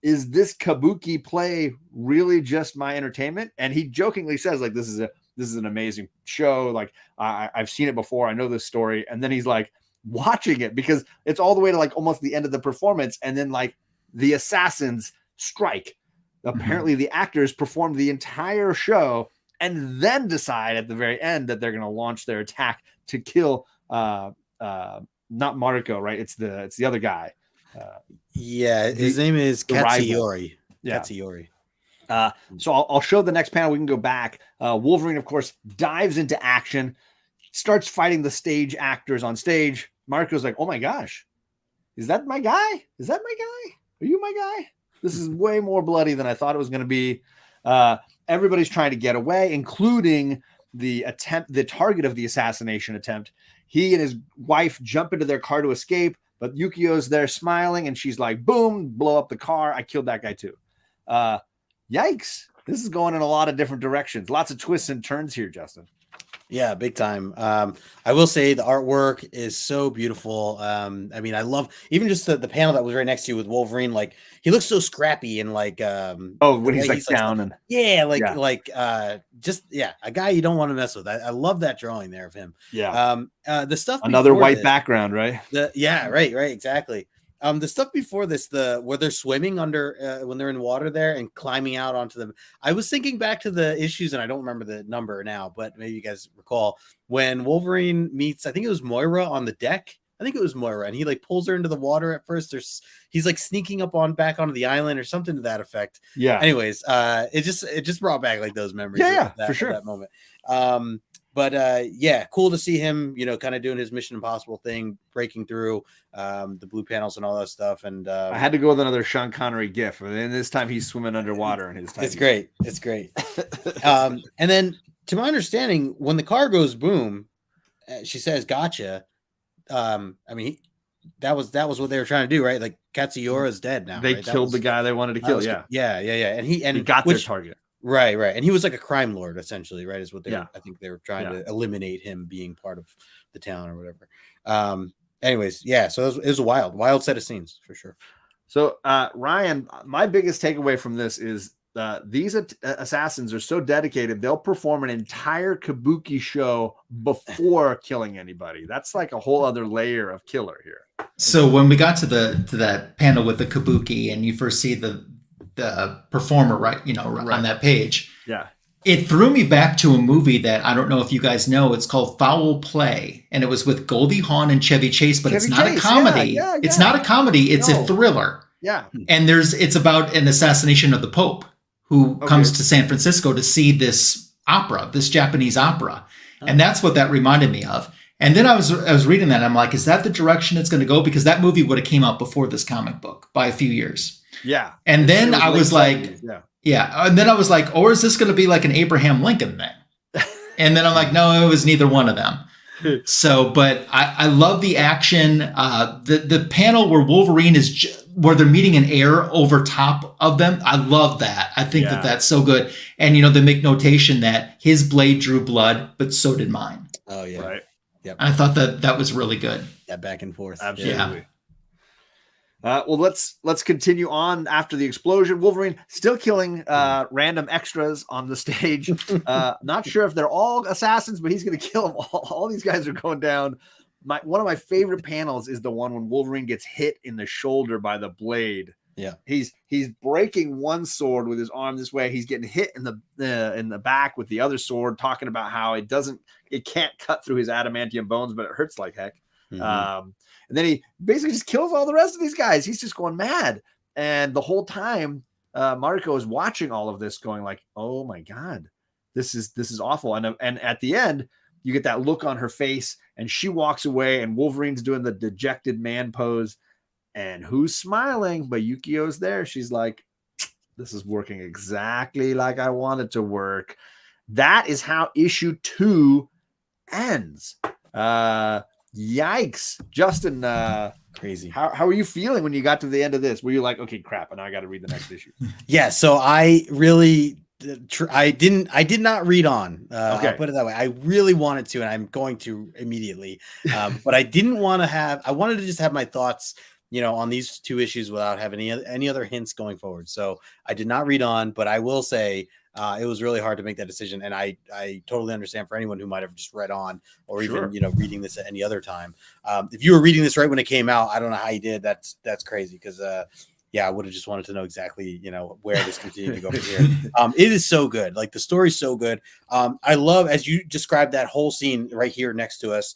Is this kabuki play really just my entertainment? And he jokingly says, like, this is an amazing show. Like, I've seen it before. I know this story. And then he's like watching it because it's all the way to like almost the end of the performance. And then like the assassins strike. Apparently the actors performed the entire show and then decide at the very end that they're going to launch their attack to kill, not Mariko, right? It's the other guy. His name is Katsuyori. Yeah. Katsuyori. So I'll show the next panel. We can go back. Wolverine, of course, dives into action, starts fighting the stage actors on stage. Mariko's like, oh my gosh, is that my guy? Is that my guy? Are you my guy? This is way more bloody than I thought it was going to be. Everybody's trying to get away, including the target of the assassination attempt. He and his wife jump into their car to escape. But Yukio's there smiling, and she's like, boom, blow up the car. I killed that guy too. Yikes. This is going in a lot of different directions. Lots of twists and turns here, Justin. Yeah, big time. I will say the artwork is so beautiful. I mean, I love even just the panel that was right next to you with Wolverine. Like, he looks so scrappy and like when he's like down and just a guy you don't want to mess with. I love that drawing there of him. Yeah. The stuff another white background, right? Right, exactly. The stuff before this, where they're swimming under when they're in water there and climbing out onto them. I was thinking back to the issues, and I don't remember the number now, but maybe you guys recall when Wolverine meets, I think it was Moira on the deck. I think it was Moira, and he like pulls her into the water at first. He's like sneaking up back onto the island or something to that effect. Yeah. Anyways, it just brought back like those memories. Yeah, for sure. That moment. But cool to see him, kind of doing his Mission Impossible thing, breaking through the blue panels and all that stuff. And I had to go with another Sean Connery gif. And this time he's swimming underwater. And it's great. It's great. And then, to my understanding, when the car goes boom, she says, "Gotcha." I mean, that was what they were trying to do, right? Like Katsuyori's dead now. They right? killed the guy they wanted to kill. Yeah. And he Got their target. Right. And he was like a crime lord, essentially, right? Is what they were, I think they were trying to eliminate him being part of the town or whatever. Anyways, so it was a wild set of scenes for sure. So, Ryan, my biggest takeaway from this is these assassins are so dedicated, they'll perform an entire kabuki show before killing anybody. That's like a whole other layer of killer here. So when we got to that panel with the kabuki and you first see the performer, right, on that page. Yeah. It threw me back to a movie that I don't know if you guys know. It's called Foul Play, and it was with Goldie Hawn and Chevy Chase, but it's not a comedy. It's not a comedy. It's a thriller. Yeah. And it's about an assassination of the Pope who comes to San Francisco to see this opera, this Japanese opera. And that's what that reminded me of. And then I was reading that and I'm like, is that the direction it's going to go? Because that movie would have came out before this comic book by a few years. Yeah. And then I was like, and then I was like, or is this going to be like an Abraham Lincoln thing? And then I'm like, no, it was neither one of them. So, but I love the action. The panel where Wolverine where they're meeting in air over top of them. I love that. I think that's so good. And, they make notation that his blade drew blood, but so did mine. Oh, yeah. Right. Yep. I thought that was really good. That back and forth. Absolutely. Yeah. Well, let's continue on after the explosion. Wolverine still killing random extras on the stage. Not sure if they're all assassins, but he's going to kill them all. All these guys are going down. One of my favorite panels is the one when Wolverine gets hit in the shoulder by the blade. Yeah, he's breaking one sword with his arm this way. He's getting hit in the back with the other sword, talking about how it can't cut through his adamantium bones, but it hurts like heck. Mm-hmm. And then he basically just kills all the rest of these guys. He's just going mad. And the whole time, Mariko is watching all of this going like, oh my God, this is awful. And at the end, you get that look on her face and she walks away and Wolverine's doing the dejected man pose. And who's smiling? But Yukio's there. She's like, this is working exactly like I want it to work. That is how issue 2 ends. Yikes. Justin, crazy. How are you feeling when you got to the end of this? Were you like, okay, crap, and I got to read the next issue? Yeah, so I really I did not read on. Okay. I'll put it that way. I really wanted to, and I'm going to immediately. But I didn't want to have. I wanted to just have my thoughts, on these 2 issues without having any other hints going forward. So I did not read on, but I will say it was really hard to make that decision. And I totally understand for anyone who might have just read on or even, reading this at any other time. If you were reading this right when it came out, I don't know how you did. That's crazy. Cause I would have just wanted to know exactly, where this continued to go from here. It is so good. Like the story's so good. I love, as you described, that whole scene right here next to us.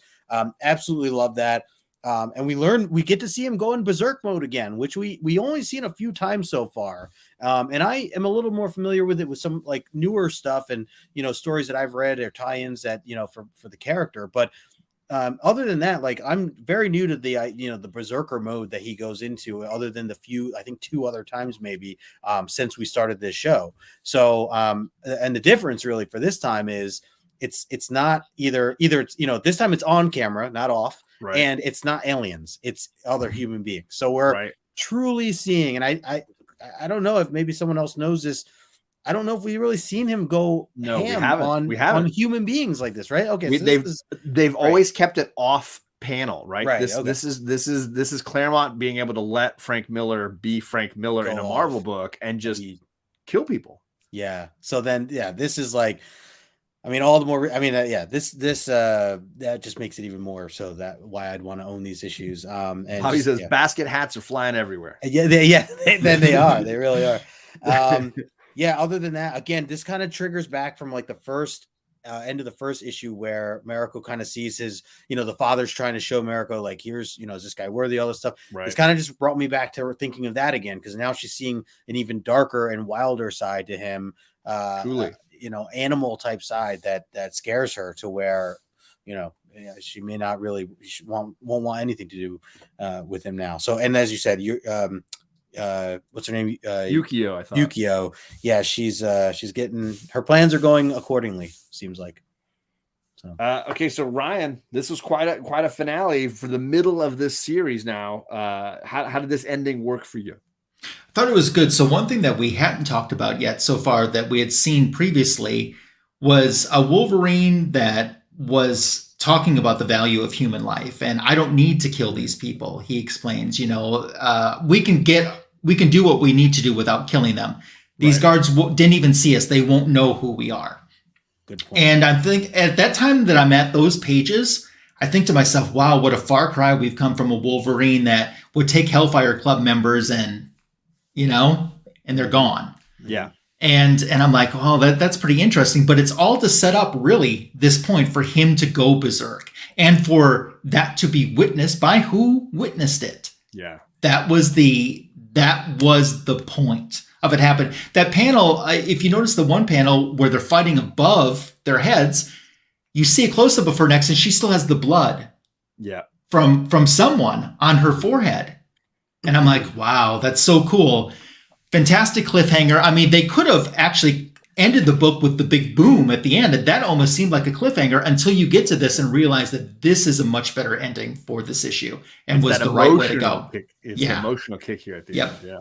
Absolutely love that. And we get to see him go in berserk mode again, which we only seen a few times so far. And I am a little more familiar with it with some like newer stuff and, stories that I've read or tie-ins that, for the character. But other than that, like I'm very new to the, the berserker mode that he goes into, other than the few, I think 2 other times maybe since we started this show. So, and the difference really for this time is it's not either it's, this time it's on camera, not off. Right. And it's not aliens, it's other human beings. So we're truly seeing, and I don't know if maybe someone else knows this. I don't know if we really seen him go on human beings like this, right? Okay, they've always kept it off panel, right? This is Claremont being able to let Frank Miller be Frank Miller in a Marvel book and just kill people. Yeah. So then, this is like. I mean, all the more. I mean, this that just makes it even more so that why I'd want to own these issues. And Bobby says basket hats are flying everywhere. Yeah, they are. They really are. Other than that, again, this kind of triggers back from like the first end of the first issue where Mariko kind of sees his, the father's trying to show Mariko like, here's, is this guy worthy? All this stuff. Right. It's kind of just brought me back to thinking of that again because now she's seeing an even darker and wilder side to him. Truly. Animal type side that scares her to where, she may not really won't want anything to do with him now. So, and as you said, what's her name? Yukio, I thought. Yukio. Yeah, she's getting her plans are going accordingly. Seems like. So. Okay, so Ryan, this was quite a finale for the middle of this series. Now, how did this ending work for you? I thought it was good. So one thing that we hadn't talked about yet so far that we had seen previously was a Wolverine that was talking about the value of human life. And I don't need to kill these people. He explains, we can do what we need to do without killing them. These guards didn't even see us. They won't know who we are. Good point. And I think at that time that I'm at those pages, I think to myself, wow, what a far cry we've come from a Wolverine that would take Hellfire Club members and they're gone. Yeah. And I'm like, oh, that's pretty interesting. But it's all to set up really this point for him to go berserk and for that to be witnessed by who witnessed it. Yeah. That was the point of it happened. That panel, if you notice the one panel where they're fighting above their heads, you see a close-up of her next and she still has the blood from someone on her forehead. And I'm like, wow, that's so cool. Fantastic cliffhanger. I mean, they could have actually ended the book with the big boom at the end. And that almost seemed like a cliffhanger until you get to this and realize that this is a much better ending for this issue and was the right way to go. It's an emotional kick here at the end. Yeah.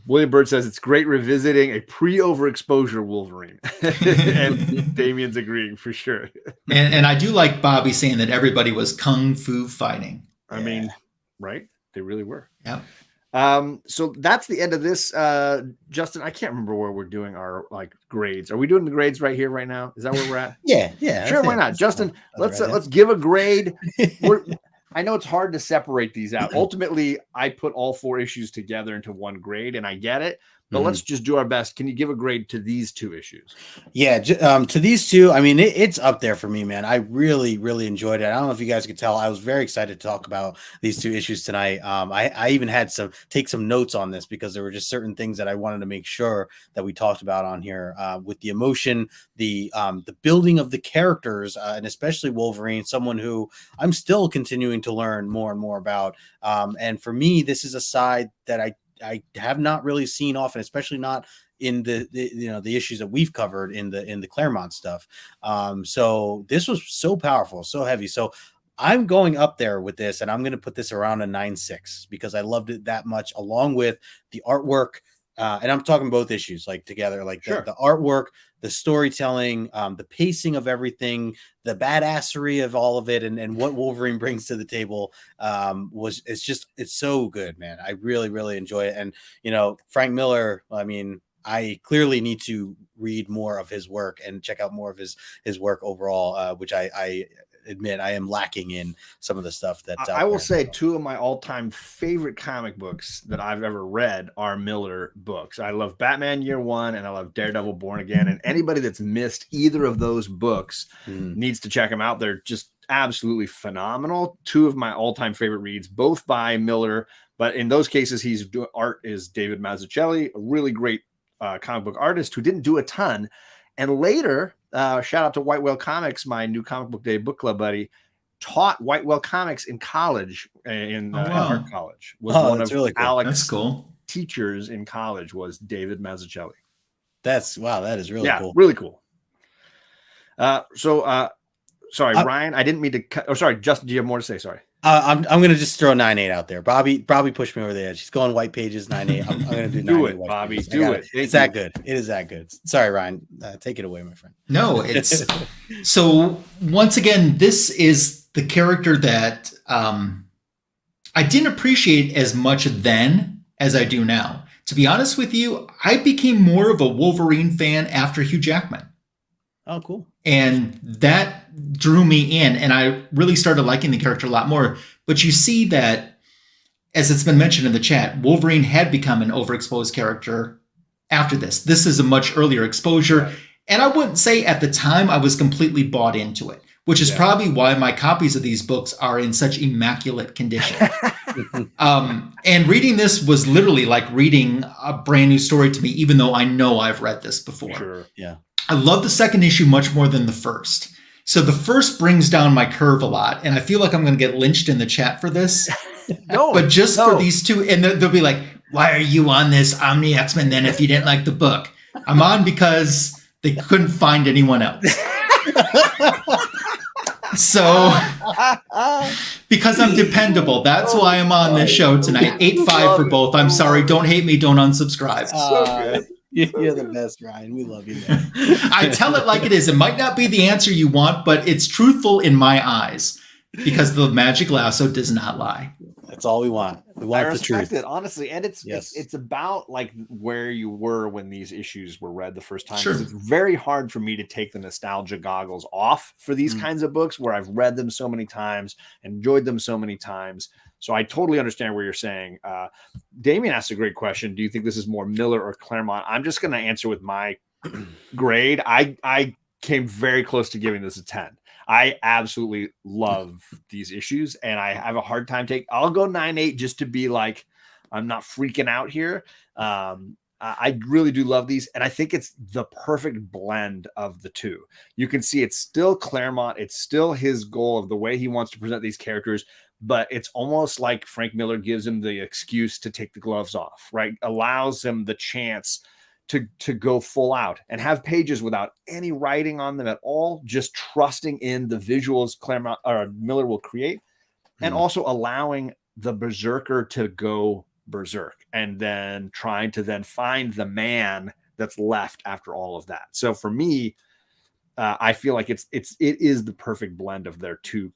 William Bird says it's great revisiting a pre-overexposure Wolverine. And Damien's agreeing for sure. And I do like Bobby saying that everybody was kung fu fighting. I mean, right? They really were. Yeah. So that's the end of this. Justin, I can't remember where we're doing our grades. Are we doing the grades right here, right now? Is that where we're at? Yeah. Sure, why not? Justin, let's give a grade. I know it's hard to separate these out. Ultimately, I put all 4 issues together into one grade, and I get it. But let's just do our best. Can you give a grade to these 2 issues? Yeah, to these 2, I mean, it's up there for me, man. I really, really enjoyed it. I don't know if you guys could tell. I was very excited to talk about these 2 issues tonight. I even had take some notes on this because there were just certain things that I wanted to make sure that we talked about on here with the emotion, the building of the characters, and especially Wolverine, someone who I'm still continuing to learn more and more about. And for me, this is a side that I have not really seen often, especially not in the issues that we've covered in the Claremont stuff. So this was so powerful, so heavy. So I'm going up there with this, and I'm going to put this around a 9.6 because I loved it that much, along with the artwork. And I'm talking both issues together, the artwork, the storytelling, the pacing of everything, the badassery of all of it, and what Wolverine brings to the table it's so good, man. I really, really enjoy it. And, Frank Miller, I mean, I clearly need to read more of his work and check out more of his work overall, which I admit I am lacking in some of the stuff that I will say 2 of my all-time favorite comic books that I've ever read are Miller books. I love Batman Year One and I love Daredevil Born Again, and anybody that's missed either of those books needs to check them out. They're just absolutely phenomenal. 2 of my all-time favorite reads, both by Miller, but in those cases art is David Mazzucchelli, a really great comic book artist who didn't do a ton. And later, shout out to White Whale Comics, my new Comic Book Day book club buddy, taught White Whale Comics in college, in art college. Was one of really cool. Alex's teachers in college was David Mazzucchelli. That is really cool. Really cool. Sorry, Ryan, I didn't mean to cut. Oh, sorry, Justin, do you have more to say? Sorry. I'm gonna just throw 9.8 out there. Bobby pushed me over the edge. She's going white pages 9.8. I'm gonna do 9.8. Do it, Bobby. Do it. It's that good. It is that good. Sorry, Ryan. Take it away, my friend. No, it's so. Once again, this is the character that I didn't appreciate as much then as I do now. To be honest with you, I became more of a Wolverine fan after Hugh Jackman. Oh, cool. And that drew me in, and I really started liking the character a lot more. But you see that, as it's been mentioned in the chat, Wolverine had become an overexposed character after this. This is a much earlier exposure. And I wouldn't say at the time I was completely bought into it, which is probably why my copies of these books are in such immaculate condition. And reading this was literally like reading a brand new story to me, even though I know I've read this before. Sure. Yeah. I love the second issue much more than the first. So the first brings down my curve a lot. And I feel like I'm going to get lynched in the chat for this. But just for these 2, and they'll be like, why are you on this Omni X-Men then if you didn't like the book? I'm on because they couldn't find anyone else. So, because I'm dependable, that's why I'm on this show tonight. 8-5 for both. I'm sorry. Don't hate me. Don't unsubscribe. You're the best, Ryan. We love you, man. I tell it like it is. It might not be the answer you want, but it's truthful in my eyes because the magic lasso does not lie. That's all we want. We want the truth. It, honestly, and it's about like where you were when these issues were read the first time. Sure. It's very hard for me to take the nostalgia goggles off for these kinds of books where I've read them so many times, enjoyed them so many times. So I totally understand where you're saying. Damien asked a great question. Do you think this is more Miller or Claremont? I'm just going to answer with my grade. I came very close to giving this a 10. I absolutely love these issues, and I have a hard time I'll go 9-8 just to be like, I'm not freaking out here. I really do love these, and I think it's the perfect blend of the two. You can see it's still Claremont. It's still his goal of the way he wants to present these characters, but it's almost like Frank Miller gives him the excuse to take the gloves off, right? Allows him the chance to go full out and have pages without any writing on them at all, just trusting in the visuals Claremont or Miller will create, and also allowing the berserker to go berserk and then trying to then find the man that's left after all of that. So for me, I feel like it is the perfect blend of their two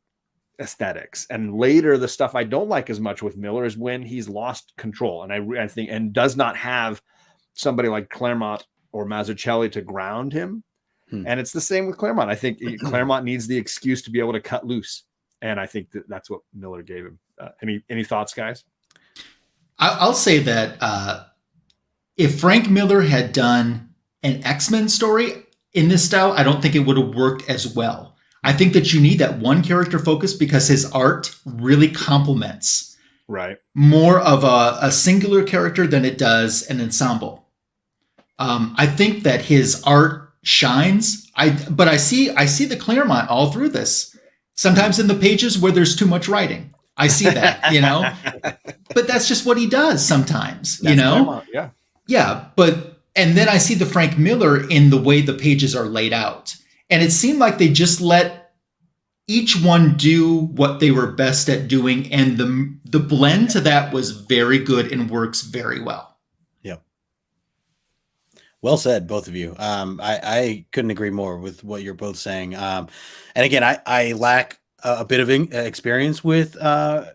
aesthetics. And later, the stuff I don't like as much with Miller is when he's lost control, and I think and does not have somebody like Claremont or Mazzucchelli to ground him. And it's the same with Claremont. I think Claremont needs the excuse to be able to cut loose, and I think that's what Miller gave him. Any thoughts, guys? I'll say that if Frank Miller had done an X-Men story in this style, I don't think it would have worked as well. I think that you need that one character focus because his art really complements more of a singular character than it does an ensemble. I think that his art shines. But I see the Claremont all through this. Sometimes in the pages where there's too much writing, I see that, but that's just what he does sometimes, Claremont, and then I see the Frank Miller in the way the pages are laid out. And it seemed like they just let each one do what they were best at doing. And the blend to that was very good and works very well. Well said, both of you. I couldn't agree more with what you're both saying. And again, I lack a bit of experience with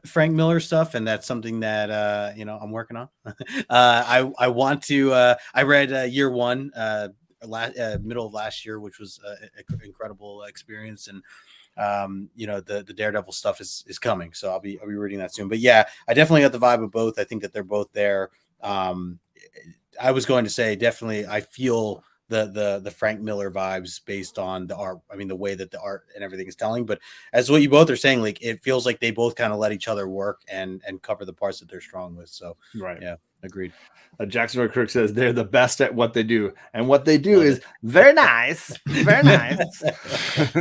Frank Miller stuff, and that's something that I'm working on. I want to. I read year one, middle of last year, which was an incredible experience, and the Daredevil stuff is coming, so I'll be reading that soon. But yeah, I definitely got the vibe of both. I think that they're both there. I was going to say definitely I feel the Frank Miller vibes based on the art. I mean, the way that the art and everything is telling, but as what you both are saying, like it feels like they both kind of let each other work and cover the parts that they're strong with. So yeah, agreed. Jackson Roy Kirk says they're the best at what they do, and what they do is very nice, very nice. All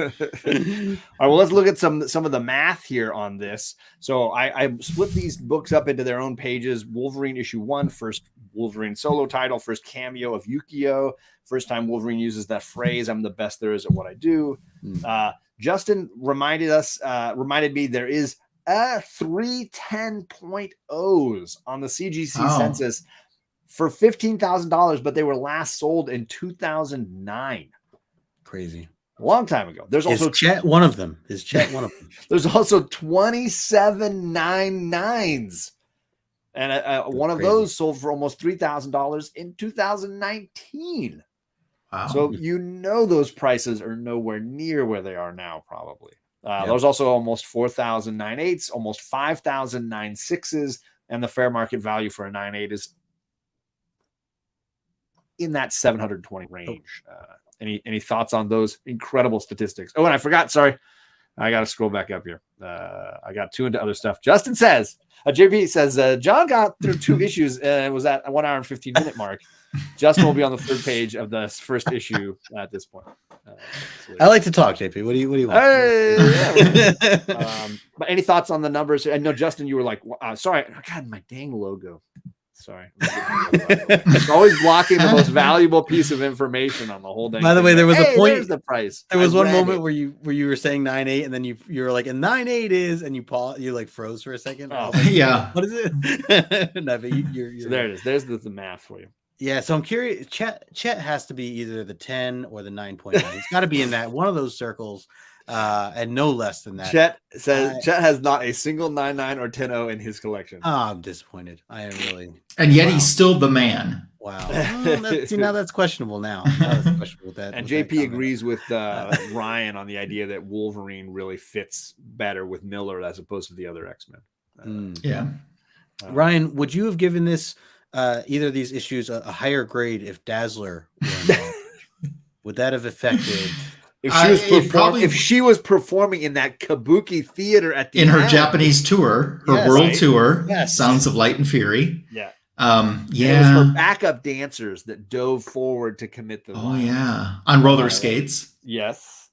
right, well, let's look at some of the math here on this. So I split these books up into their own pages. Wolverine issue 1, first Wolverine solo title, first cameo of Yukio, first time Wolverine uses that phrase, "I'm the best there is at what I do." Justin reminded me there is 3 10.0s on the CGC census for $15,000, but they were last sold in 2009. Crazy. A long time ago. There's also Chet one of them. Is Chet one of them? There's also 27 99s. And one of those sold for almost $3,000 in 2019. Wow. So those prices are nowhere near where they are now, probably. There's also almost 4,000 9/8s, almost 5,000 9/6s, and the fair market value for a 9/8 is in that 720 range. Any thoughts on those incredible statistics? Oh, and I forgot. Sorry, I got to scroll back up here. I got too into other stuff. Justin says, JP says, John got through 2 issues and was at a 1 hour and 15 minute mark. Justin will be on the 3rd page of the first issue at this point. I like to talk, JP. What do you want? But any thoughts on the numbers? I know, Justin, you were like, sorry, God, my dang logo. Sorry. It's always blocking the most valuable piece of information on the whole thing. By the way, there was a point. There's the price. There was I one read moment it. where you were saying 9.8, and then you were like, and 9.8 is, and you like froze for a second. Oh, Like, Yeah. what is it? No, but you're So there it is. There's the math for you. Yeah, so I'm curious. Chet has to be either the 10 or the 9.9. It's got to be in that one of those circles, and no less than that. Chet says Chet has not a single 9.9 or 10.0 in his collection. Oh, I'm disappointed. I am really. And yet Wow. he's still the man. Wow. See, now that's questionable. Now that's questionable with that. And with that JP comment. agrees with Ryan on the idea that Wolverine really fits better with Miller as opposed to the other X-Men. Yeah. Ryan, would you have given this either of these issues a higher grade if Dazzler were involved? Would that have affected? If she was performing in that Kabuki theater at the In her end. Japanese tour, her Yes, world right? tour, Yes. Sounds of Light and Fury. Yeah. Yeah. It was her backup dancers that dove forward to commit the Oh violence. yeah. On roller skates. Yes.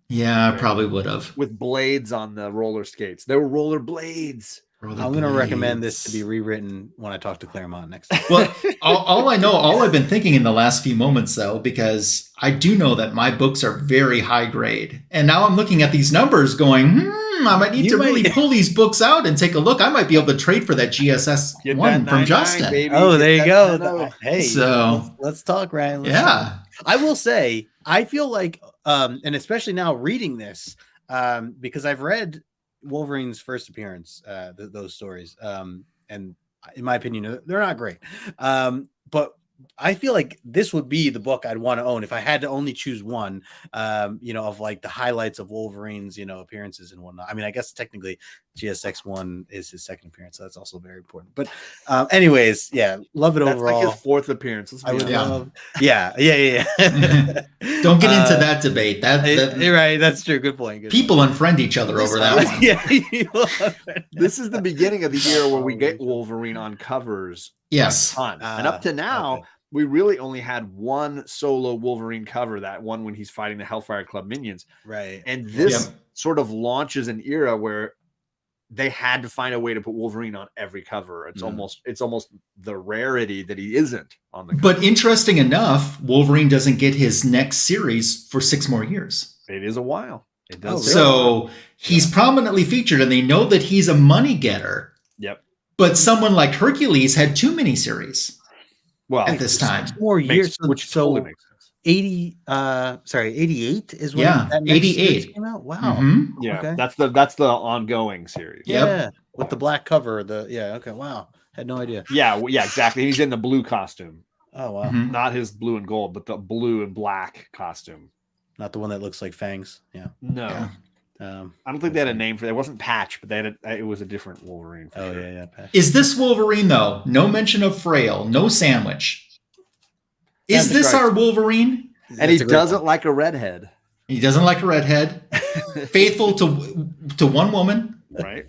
Yeah, I Right. probably would have. With blades on the roller skates. They were roller blades. I'm going to recommend this to be rewritten when I talk to Claremont next time. Well, all I've been thinking in the last few moments, though, because I do know that my books are very high grade. And now I'm looking at these numbers going, I might need to really pull these books out and take a look. I might be able to trade for that GSS Get one that from 9.9, Justin. baby. Oh, Get there you that go. 10.0. Hey, So- let's talk, Ryan. Yeah. I will say, I feel like, and especially now reading this, because I've read Wolverine's first appearance, those stories, and in my opinion, they're not great. But I feel like this would be the book I'd want to own if I had to only choose one, of like the highlights of Wolverine's, appearances and whatnot. I mean, I guess technically GSX1 is his second appearance, so that's also very important. But anyways, yeah, love it That's overall. like his fourth appearance. Let's be I would honest. love, yeah. Don't get into that debate. You're right. That's true. Good point. People unfriend each other over that one. Yeah. This is the beginning of the era where we get Wolverine on covers. Yes. A ton. And up to now, okay. we really only had one solo Wolverine cover, that one when he's fighting the Hellfire Club minions. Right. And this Yep. sort of launches an era where they had to find a way to put Wolverine on every cover. It's almost the rarity that he isn't on the cover. But interesting enough, Wolverine doesn't get his next series for 6 more years. It is a while. It does. Oh, take a So while. he's prominently featured, and they know that he's a money getter. Yep. But someone like Hercules had 2 miniseries Well, at this time. 6 more years. which totally makes sense. 88 is when Yeah, that next 88 series came out. Wow. Mhm. Yeah, Okay. that's the ongoing series. Yep. Yeah. With the black cover. Okay. Wow. Had no idea. Yeah, exactly. He's in the blue costume, Oh, wow. Mhm. not his blue and gold, but the blue and black costume. Not the one that looks like fangs. Yeah. No, Yeah. I don't think they had a name for it. It wasn't Patch, but it was a different Wolverine. For Oh, sure. yeah. Is this Wolverine, though? No mention of Frail, no sandwich. Is That's this right. our Wolverine? And he doesn't like a redhead, He doesn't like a redhead. Faithful to one woman. right?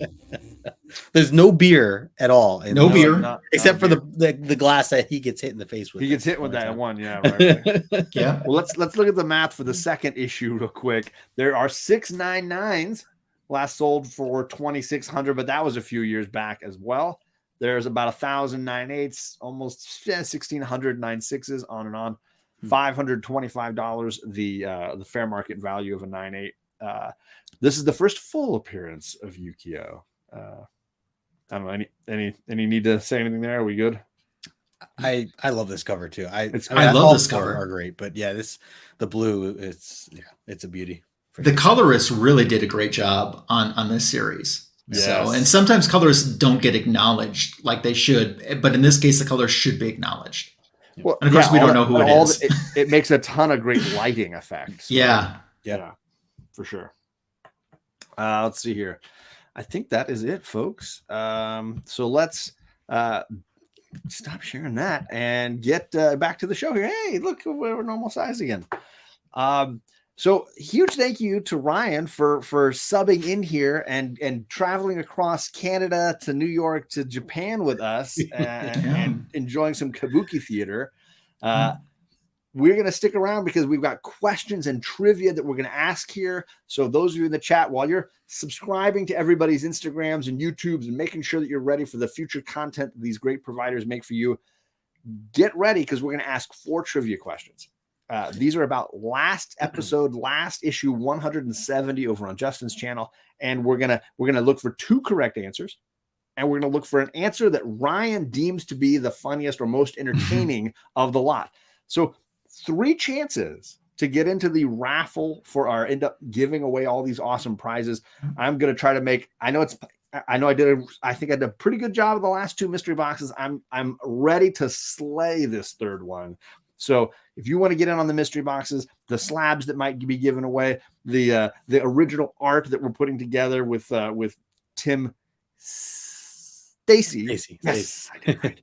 There's no beer at all. No beer. Except for the glass that he gets hit in the face with. He gets hit with that one. Yeah. Right. Yeah. Well, let's look at the math for the second issue real quick. There are 699s. Last sold for 2,600, but that was a few years back as well. There's about 1,000 9/8s, almost 1,600 9/6s, on and on. $525, the fair market value of a 9/8. This is the first full appearance of Yukio. I don't know. Any need to say anything there? Are we good? I love this cover too. I I love all this the covers cover. are great, but yeah, the blue, it's a beauty. The colorists really did a great job on this series. Yes. So, and sometimes colorists don't get acknowledged like they should, but in this case, the colors should be acknowledged. Well, And of course, we don't know who it is. It makes a ton of great lighting effects. Yeah. Yeah, for sure. Let's see here. I think that is it, folks. So let's stop sharing that and get back to the show here. Hey, look, we're normal size again. So huge thank you to Ryan for subbing in here and traveling across Canada to New York to Japan with us and enjoying some kabuki theater. we're going to stick around because we've got questions and trivia that we're going to ask here. So those of you in the chat, while you're subscribing to everybody's Instagrams and YouTubes and making sure that you're ready for the future content that these great providers make for you, get ready because we're going to ask 4 trivia questions. These are about last episode, last issue 170 over on Justin's channel. And we're going to look for 2 correct answers. And we're going to look for an answer that Ryan deems to be the funniest or most entertaining of the lot. So 3 chances to get into the raffle for our end up giving away all these awesome prizes. I'm going to try to make, I think I did a pretty good job of the last 2 mystery boxes. I'm ready to slay this 3rd one. So if you want to get in on the mystery boxes, the slabs that might be given away, the original art that we're putting together with Tim Stacy. Yes, I did right.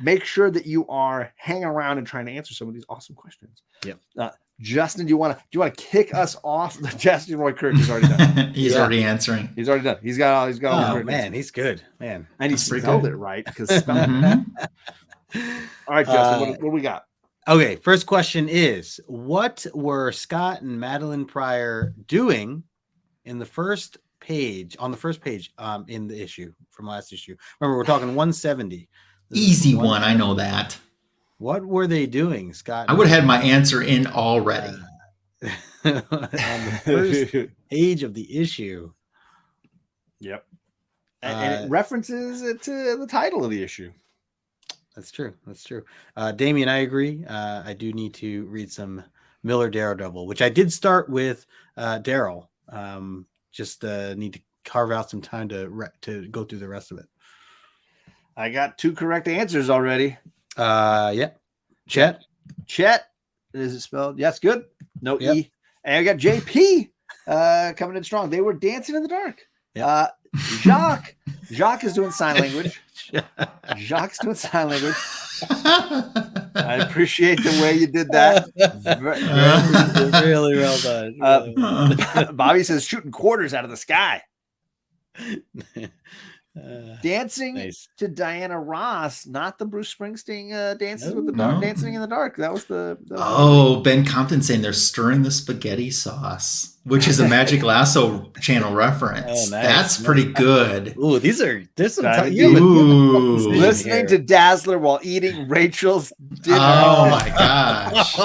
Make sure that you are hanging around and trying to answer some of these awesome questions. Yep. Justin, do you want to kick us off? Justin Roy Kirk is already done. He's already answering. He's already done. He's got all. Oh man, he's good, man. And he spelled it right because all right, Justin, what do we got? Okay, first question is: what were Scott and Madeline Pryor doing in the first page? On the first page, in the issue from last issue. Remember, we're talking 170. Easy one, I know that. What were they doing, Scott? I would have had my answer in already. On the first page of the issue. Yep. And it references it to the title of the issue. That's true. That's true. Damien, I agree. I do need to read some Miller Daredevil, which I did start with Daryl. Just need to carve out some time to go through the rest of it. I got 2 correct answers already. Yeah. Chet. Is it spelled? Yes, good. No Yep. E. And I got JP coming in strong. They were dancing in the dark. Yep. Jacques is doing sign language. Jacques doing sign language. I appreciate the way you did that. Really well done. Bobby says shooting quarters out of the sky. Dancing nice. to Diana Ross, not the Bruce Springsteen dances with the dark, dancing in the dark. That was Ben Compton saying they're stirring the spaghetti sauce, which is a Magic Lasso channel reference. Oh, nice. That's pretty good. Ooh, there's some listening to Dazzler while eating Rachel's dinner. Oh my gosh.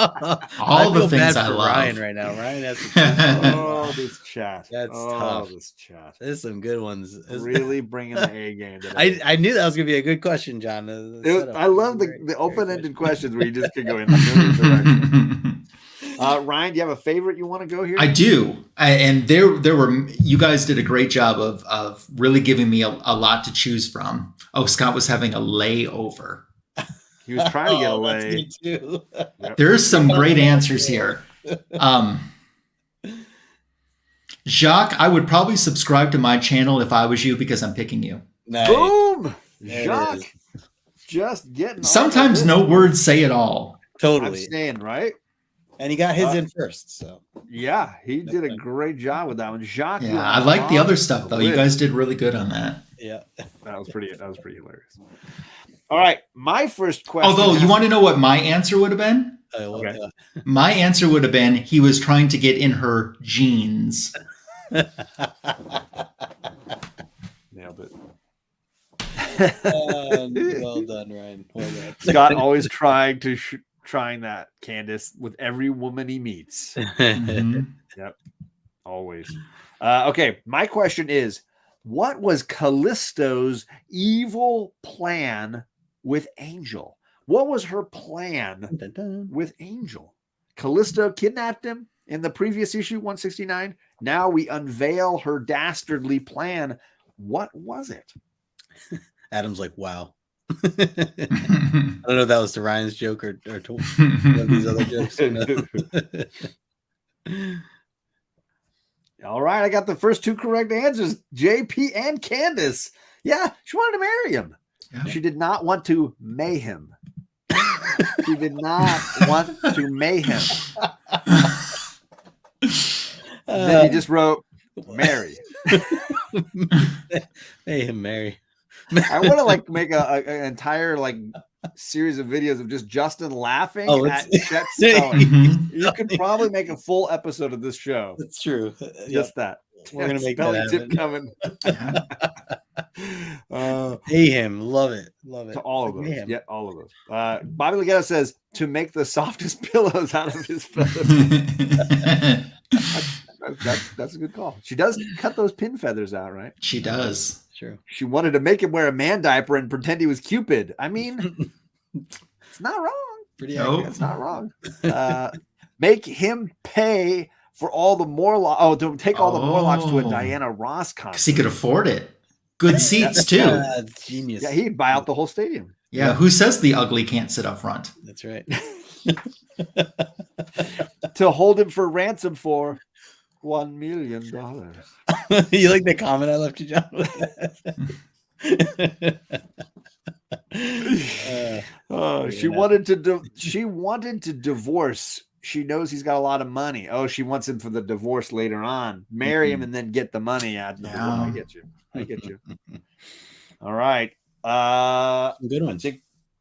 All the things I love. Ryan right now. Ryan has this chat. That's tough. This chat. There's some good ones. Really bringing the A game today. I knew that was gonna be a good question, John. I love the open-ended questions where you just can go in a million directions. Ryan, do you have a favorite you want to go here? I do. And there were, you guys did a great job of really giving me a lot to choose from. Oh, Scott was having a layover. He was trying to get a lay. That's me too. Yep. There's some great answers here. Jacques, I would probably subscribe to my channel if I was you because I'm picking you. Nice. Boom! Jacques, just getting. Sometimes no words say it all. Totally. I'm saying, right? And he got his in first. So yeah, he did a great job with that one. Jacques. Yeah, I like the other stuff though. You guys did really good on that. Yeah, that was pretty hilarious. All right, my first question. Although you want to know what my answer would have been? Okay. My answer would have been he was trying to get in her jeans. Nailed it. Well done, Ryan. Well done. Scott always trying that, Candace, with every woman he meets. Mm-hmm. Yep, always. Okay, my question is, what was Callisto's evil plan with Angel? What was her plan with Angel? Callisto kidnapped him in the previous issue, 169. Now we unveil her dastardly plan. What was it? Adam's like, wow. I don't know if that was to Ryan's joke or to one of these other jokes. All right, I got the first 2 correct answers. JP and Candace. Yeah, she wanted to marry him. Yeah. She did not want to may him. She did not want to may him. Then he just wrote Mary. May him marry. I want to make an entire series of videos of just Justin laughing it's- at Chet spelling. Mhm. You could probably make a full episode of this show. That's true. Just that. We're gonna make that spelling tip happen. coming. Pay him. Love it. Love it. To all of Pay those. him. Yeah, all of those. Bobby Legato says to make the softest pillows out of his feathers. That's a good call. She does cut those pin feathers out, right? She does. True. She wanted to make him wear a man diaper and pretend he was Cupid. I mean, it's not wrong. Pretty Nope. accurate. It's not wrong. Make him pay for all the Morlocks. Oh, to take all the Morlocks to a Oh. Diana Ross Because he concert. could afford it. Good seats too. It's genius. Yeah, he'd buy out the whole stadium. Yeah, who says the ugly can't sit up front? That's right. To hold him for ransom for $1 million. You like the comment I left you, John? She wanted to divorce. She knows he's got a lot of money. Oh, she wants him for the divorce later on. Marry him and then get the money out. No, Yeah. I get you. All right. Some good ones.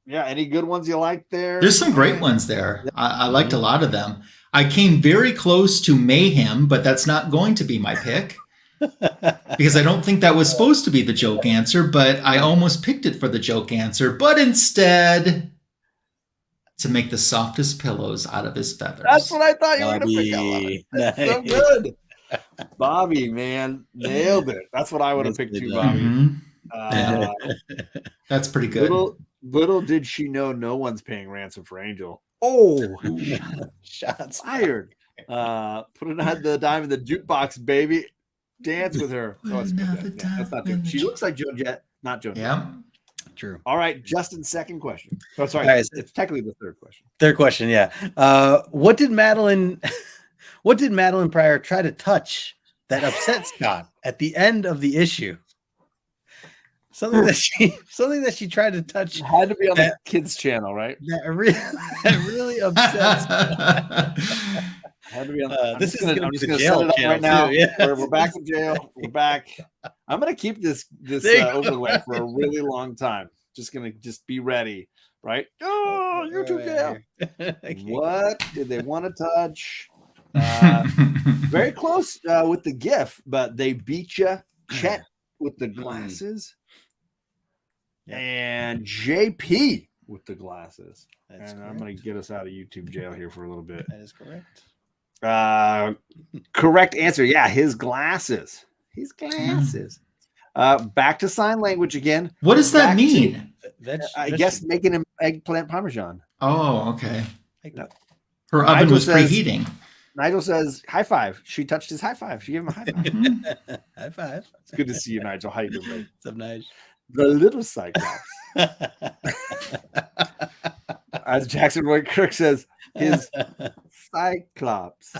Yeah, any good ones you like there? There's some great ones there. I liked a lot of them. I came very close to Mayhem, but that's not going to be my pick because I don't think that was supposed to be the joke answer, but I almost picked it for the joke answer, but instead to make the softest pillows out of his feathers. That's what I thought you were going to pick. Bobby. That's so Nice. good. Bobby, man, nailed it. That's what I would have picked too, Bobby. Mhm. Uh, That's pretty good. little did she know no one's paying ransom for Angel. Oh, Shots. fired. Put it on the dime in the jukebox, baby. Dance with her. Oh, it's good. Another Yeah, that's not dime in Joan. the She looks like Joan Jett, not Joan Jett. Yeah. True. All right, Justin's second question. Oh, sorry. All right. It's technically the third question. Third question, yeah. What did Madeline Pryor try to touch that upset Scott at the end of the issue? Something that she tried to touch It had to be on the kids' channel, right? that really upsets. Had to be on. I'm This just is gonna, gonna I'm be just the gonna jail set it up channel right now. too, yeah. We're back in jail. We're back. I'm gonna keep this There you go. overlay for a really long time. Just be ready, right? Oh, you're too jail. What did they want to touch? Very close with the GIF, but they beat you. Chet with the glasses, Yeah. and JP with the glasses. That's And I'm correct. going to get us out of YouTube jail here for a little bit. That is correct. Correct answer. Yeah, his glasses. His glasses. Back to sign language again. What does that Back mean? I guess making him eggplant parmesan. Oh, okay. No. Her oven Nigel was says- preheating. Nigel says high five. She touched his high five. She gave him a high five. Mhm. High five. It's good to see you, Nigel. How you doing, babe? What's up, Nige? The little Cyclops. As Jackson Roy Kirk says, his Cyclops.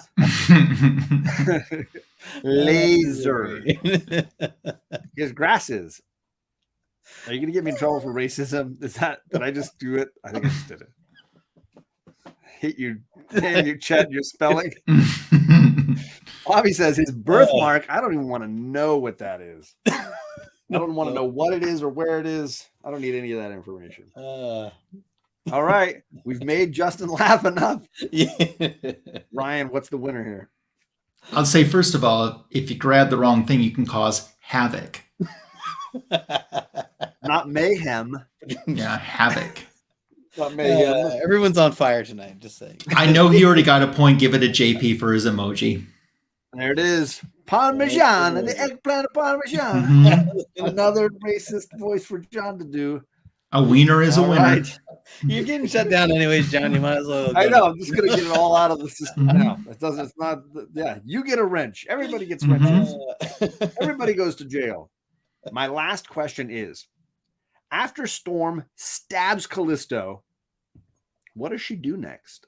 Laser. His grasses. Are you going to get me in trouble for racism? Did I just do it? I think I just did it. Hit you. Damn you, Chet, your spelling. Bobby says his birthmark. I don't even want to know what that is. I don't want to know what it is or where it is. I don't need any of that information. All right. We've made Justin laugh enough. Yeah. Ryan, what's the winner here? I'll say, first of all, if you grab the wrong thing, you can cause havoc. Not mayhem. Yeah, havoc. Not mayhem. Everyone's on fire tonight. Just saying. I know he already got a point. Give it a JP for his emoji. There it is. Parmesan and the eggplant Parmesan. Mhm. Another racist voice for John to do. A wiener is a All winner. right. You're getting shut down anyways, John. You might as well. I go. know. I'm just gonna get it all out of the system Mhm. now. It doesn't. It's not. Yeah. You get a wrench. Everybody gets Mhm. wrenches. Everybody goes to jail. My last question is: after Storm stabs Callisto, what does she do next?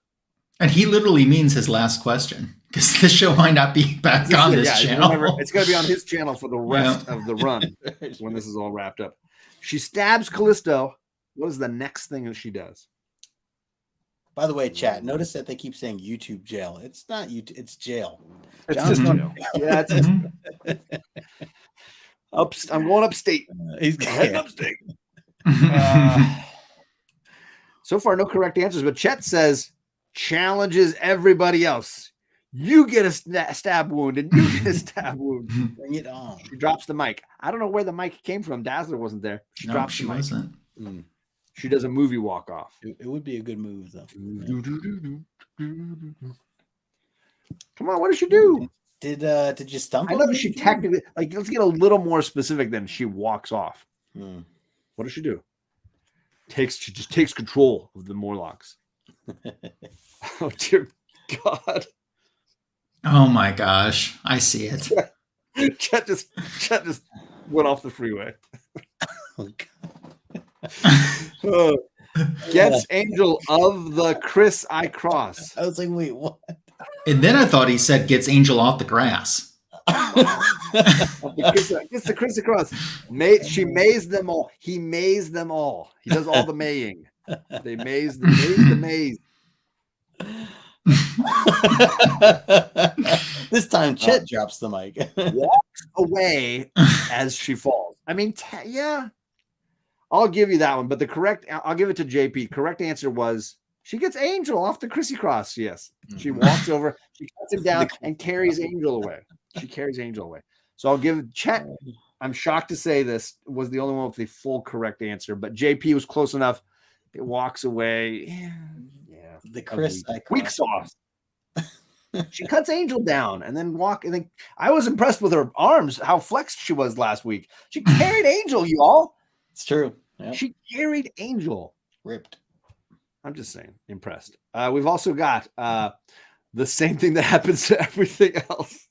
And he literally means his last question because this show might not be back on this channel. Remember, it's going to be on his channel for the rest of the run when this is all wrapped up. She stabs Callisto. What is the next thing that she does? By the way, chat. Notice that they keep saying YouTube jail. It's not YouTube. It's jail. It's John's just going- jail. Yeah, it's Mhm. I'm going upstate. He's Heading upstate. So far, no correct answers, but Chet says challenges everybody else. You get a stab wound and you get a stab wound. Bring it on. She drops the mic. I don't know where the mic came from. Dazzler wasn't there. She drops the mic. Wasn't. She does a movie walk off. It would be a good move, though. Come on, what did she do? Did you stump? I know she technically, like, let's get a little more specific than she walks off. What does she do? She just takes control of the Morlocks. Oh dear God. Oh my gosh. I see it. Chet just went off the freeway. Oh, God. Gets Angel of the Chris I Cross. I was like, wait, what? And then I thought he said gets Angel off the grass. Gets the Chris across. She mazed them all. He mazed them all. He does all the maying. They maze the maze. This time, Chet drops the mic. Walks away as she falls. I mean, yeah, I'll give you that one. But I'll give it to JP. Correct answer was she gets Angel off the Chrissy Cross. Yes, she walks over, she cuts him down, and carries Angel away. She carries Angel away. So I'll give Chet. I'm shocked to say this was the only one with the full correct answer, but JP was close enough. It walks away. Yeah. The Chris weak sauce. She cuts Angel down and then I was impressed with her arms, how flexed she was last week. She carried Angel, y'all. It's true. Yep. She carried Angel. Ripped. I'm just saying, impressed. We've also got the same thing that happens to everything else.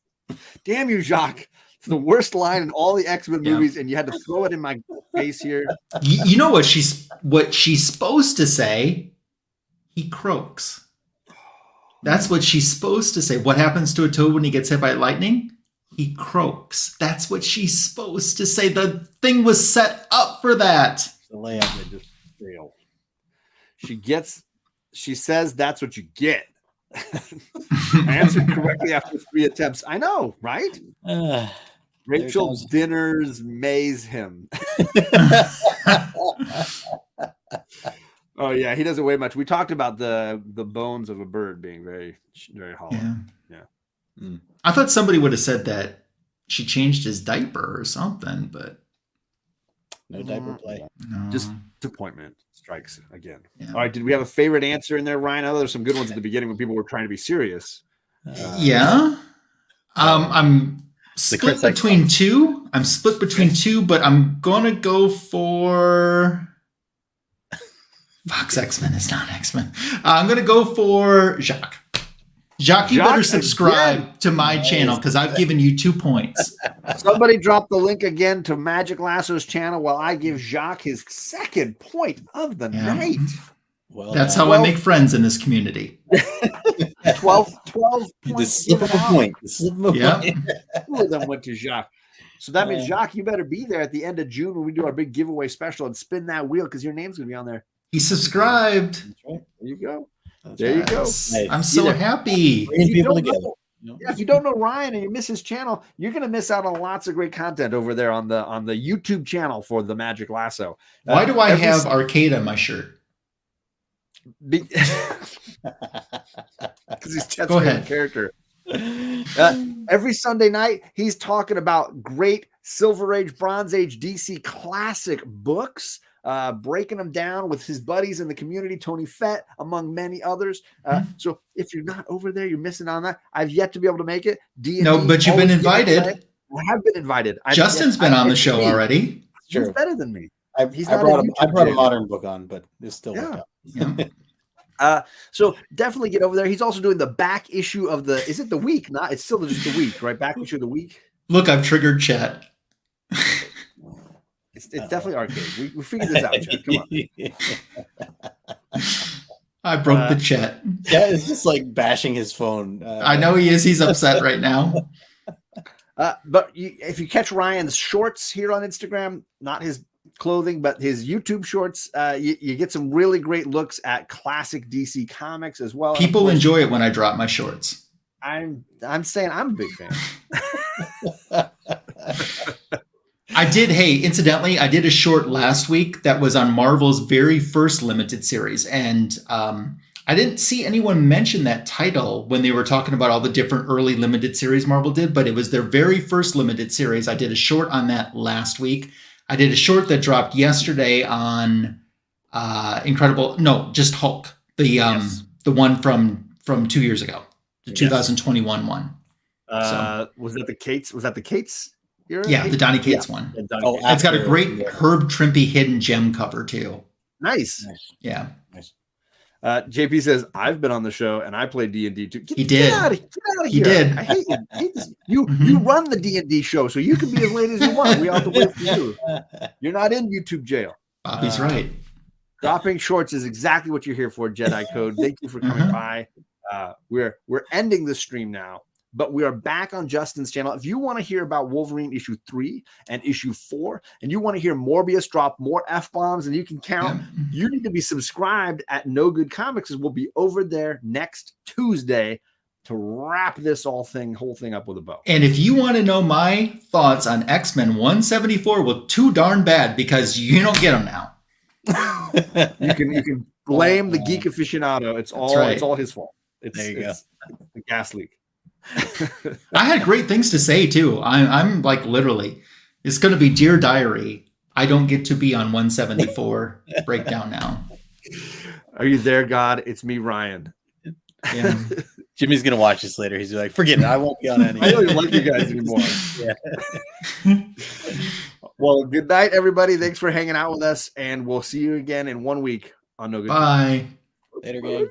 Damn you, Jacques. It's the worst line in all the X-Men movies, and you had to throw it in my face here. You know what she's supposed to say? He croaks. That's what she's supposed to say. What happens to a toad when he gets hit by lightning? He croaks. That's what she's supposed to say. The thing was set up for that. The layout they just fail. She says that's what you get. I answered correctly after 3 attempts. I know, right? Rachel's dinners maze him. Oh yeah, he doesn't weigh much. We talked about the bones of a bird being very, very hollow. Yeah. I thought somebody would have said that she changed his diaper or something, but no diaper play. No. Just disappointment strikes again. Yeah. All right, did we have a favorite answer in there, Ryan? I know there's some good ones at the beginning when people were trying to be serious. I'm split between two. But I'm gonna go for Fox X-Men. It's not X-Men. I'm gonna go for Jacques. Jacques, you better subscribe to my channel because I've given you 2 points. Somebody drop the link again to Magic Lasso's channel while I give Jacques his 2nd point of the night. Well, that's how I make friends in this community. 12 the slip of a point. Yeah. 2 of them went to Jacques. So that means, Jacques, you better be there at the end of June when we do our big giveaway special and spin that wheel because your name's going to be on there. He subscribed. There you go. There you go. I'm so happy. If you don't know Ryan and you miss his channel, you're going to miss out on lots of great content over there on the YouTube channel for the Magic Lasso. Why do I have Arcade on my shirt? Because he's Chet's Go favorite ahead. character. Every Sunday night, he's talking about great Silver Age, Bronze Age DC classic books, breaking them down with his buddies in the community, Tony Fett, among many others. So if you're not over there, you're missing on that. I've yet to be able to make it. No, but you've been invited. I have been invited. Justin's been on the show already. He's better than me. I brought a modern book on, but it's still worked out. So definitely get over there. He's also doing the back issue of is it the week? Not, it's still just the week, right? Back issue of the week. Look, I've triggered chat. It's definitely Arcade. We figured this out, Chet. Come on. I broke the chat. Yeah, it's just like bashing his phone. I know he is. He's upset right now. But if you catch Ryan's shorts here on Instagram, not his clothing, but his YouTube shorts, you get some really great looks at classic DC comics as well. People enjoy it when I drop my shorts. I'm saying I'm a big fan. I did. Hey, incidentally, I did a short last week that was on Marvel's very first limited series. And I didn't see anyone mention that title when they were talking about all the different early limited series Marvel did, but it was their very first limited series. I did a short on that last week. I did a short that dropped yesterday on just Hulk, the one from 2 years ago, the 2021 one. Was that the Cates? Was that the Cates? Yeah, the Donny Cates one. It's got a great Herb Trimpe hidden gem cover too. Nice. Yeah. Nice. JP says, I've been on the show and I played D&D too. He did. Get out of here. He did. I hate you. I hate this. You run the D&D show, so you can be as late as you want. We all have to wait for you. You're not in YouTube jail. Bobby's right. Dropping shorts is exactly what you're here for, Jedi Code. Thank you for coming by. We're ending the stream now, but we are back on Justin's channel. If you want to hear about Wolverine issue 3 and issue 4, and you want to hear Morbius drop more F-bombs and you can count, you need to be subscribed at No Good Comics, as we'll be over there next Tuesday to wrap this whole thing up with a bow. And if you want to know my thoughts on X-Men 174, well, too darn bad, because you don't get them now. You can blame the Geek Aficianado. It's all his fault. There you go. The gas leak. I had great things to say too. I'm like, literally, it's going to be Dear Diary. I don't get to be on 174 breakdown now. Are you there, God? It's me, Ryan. Yeah. Jimmy's gonna watch this later. He's like, forget it. I won't be on any. I don't even like you guys anymore. Yeah. Well, good night, everybody. Thanks for hanging out with us, and we'll see you again in 1 week on No Good. Bye. Later, gang.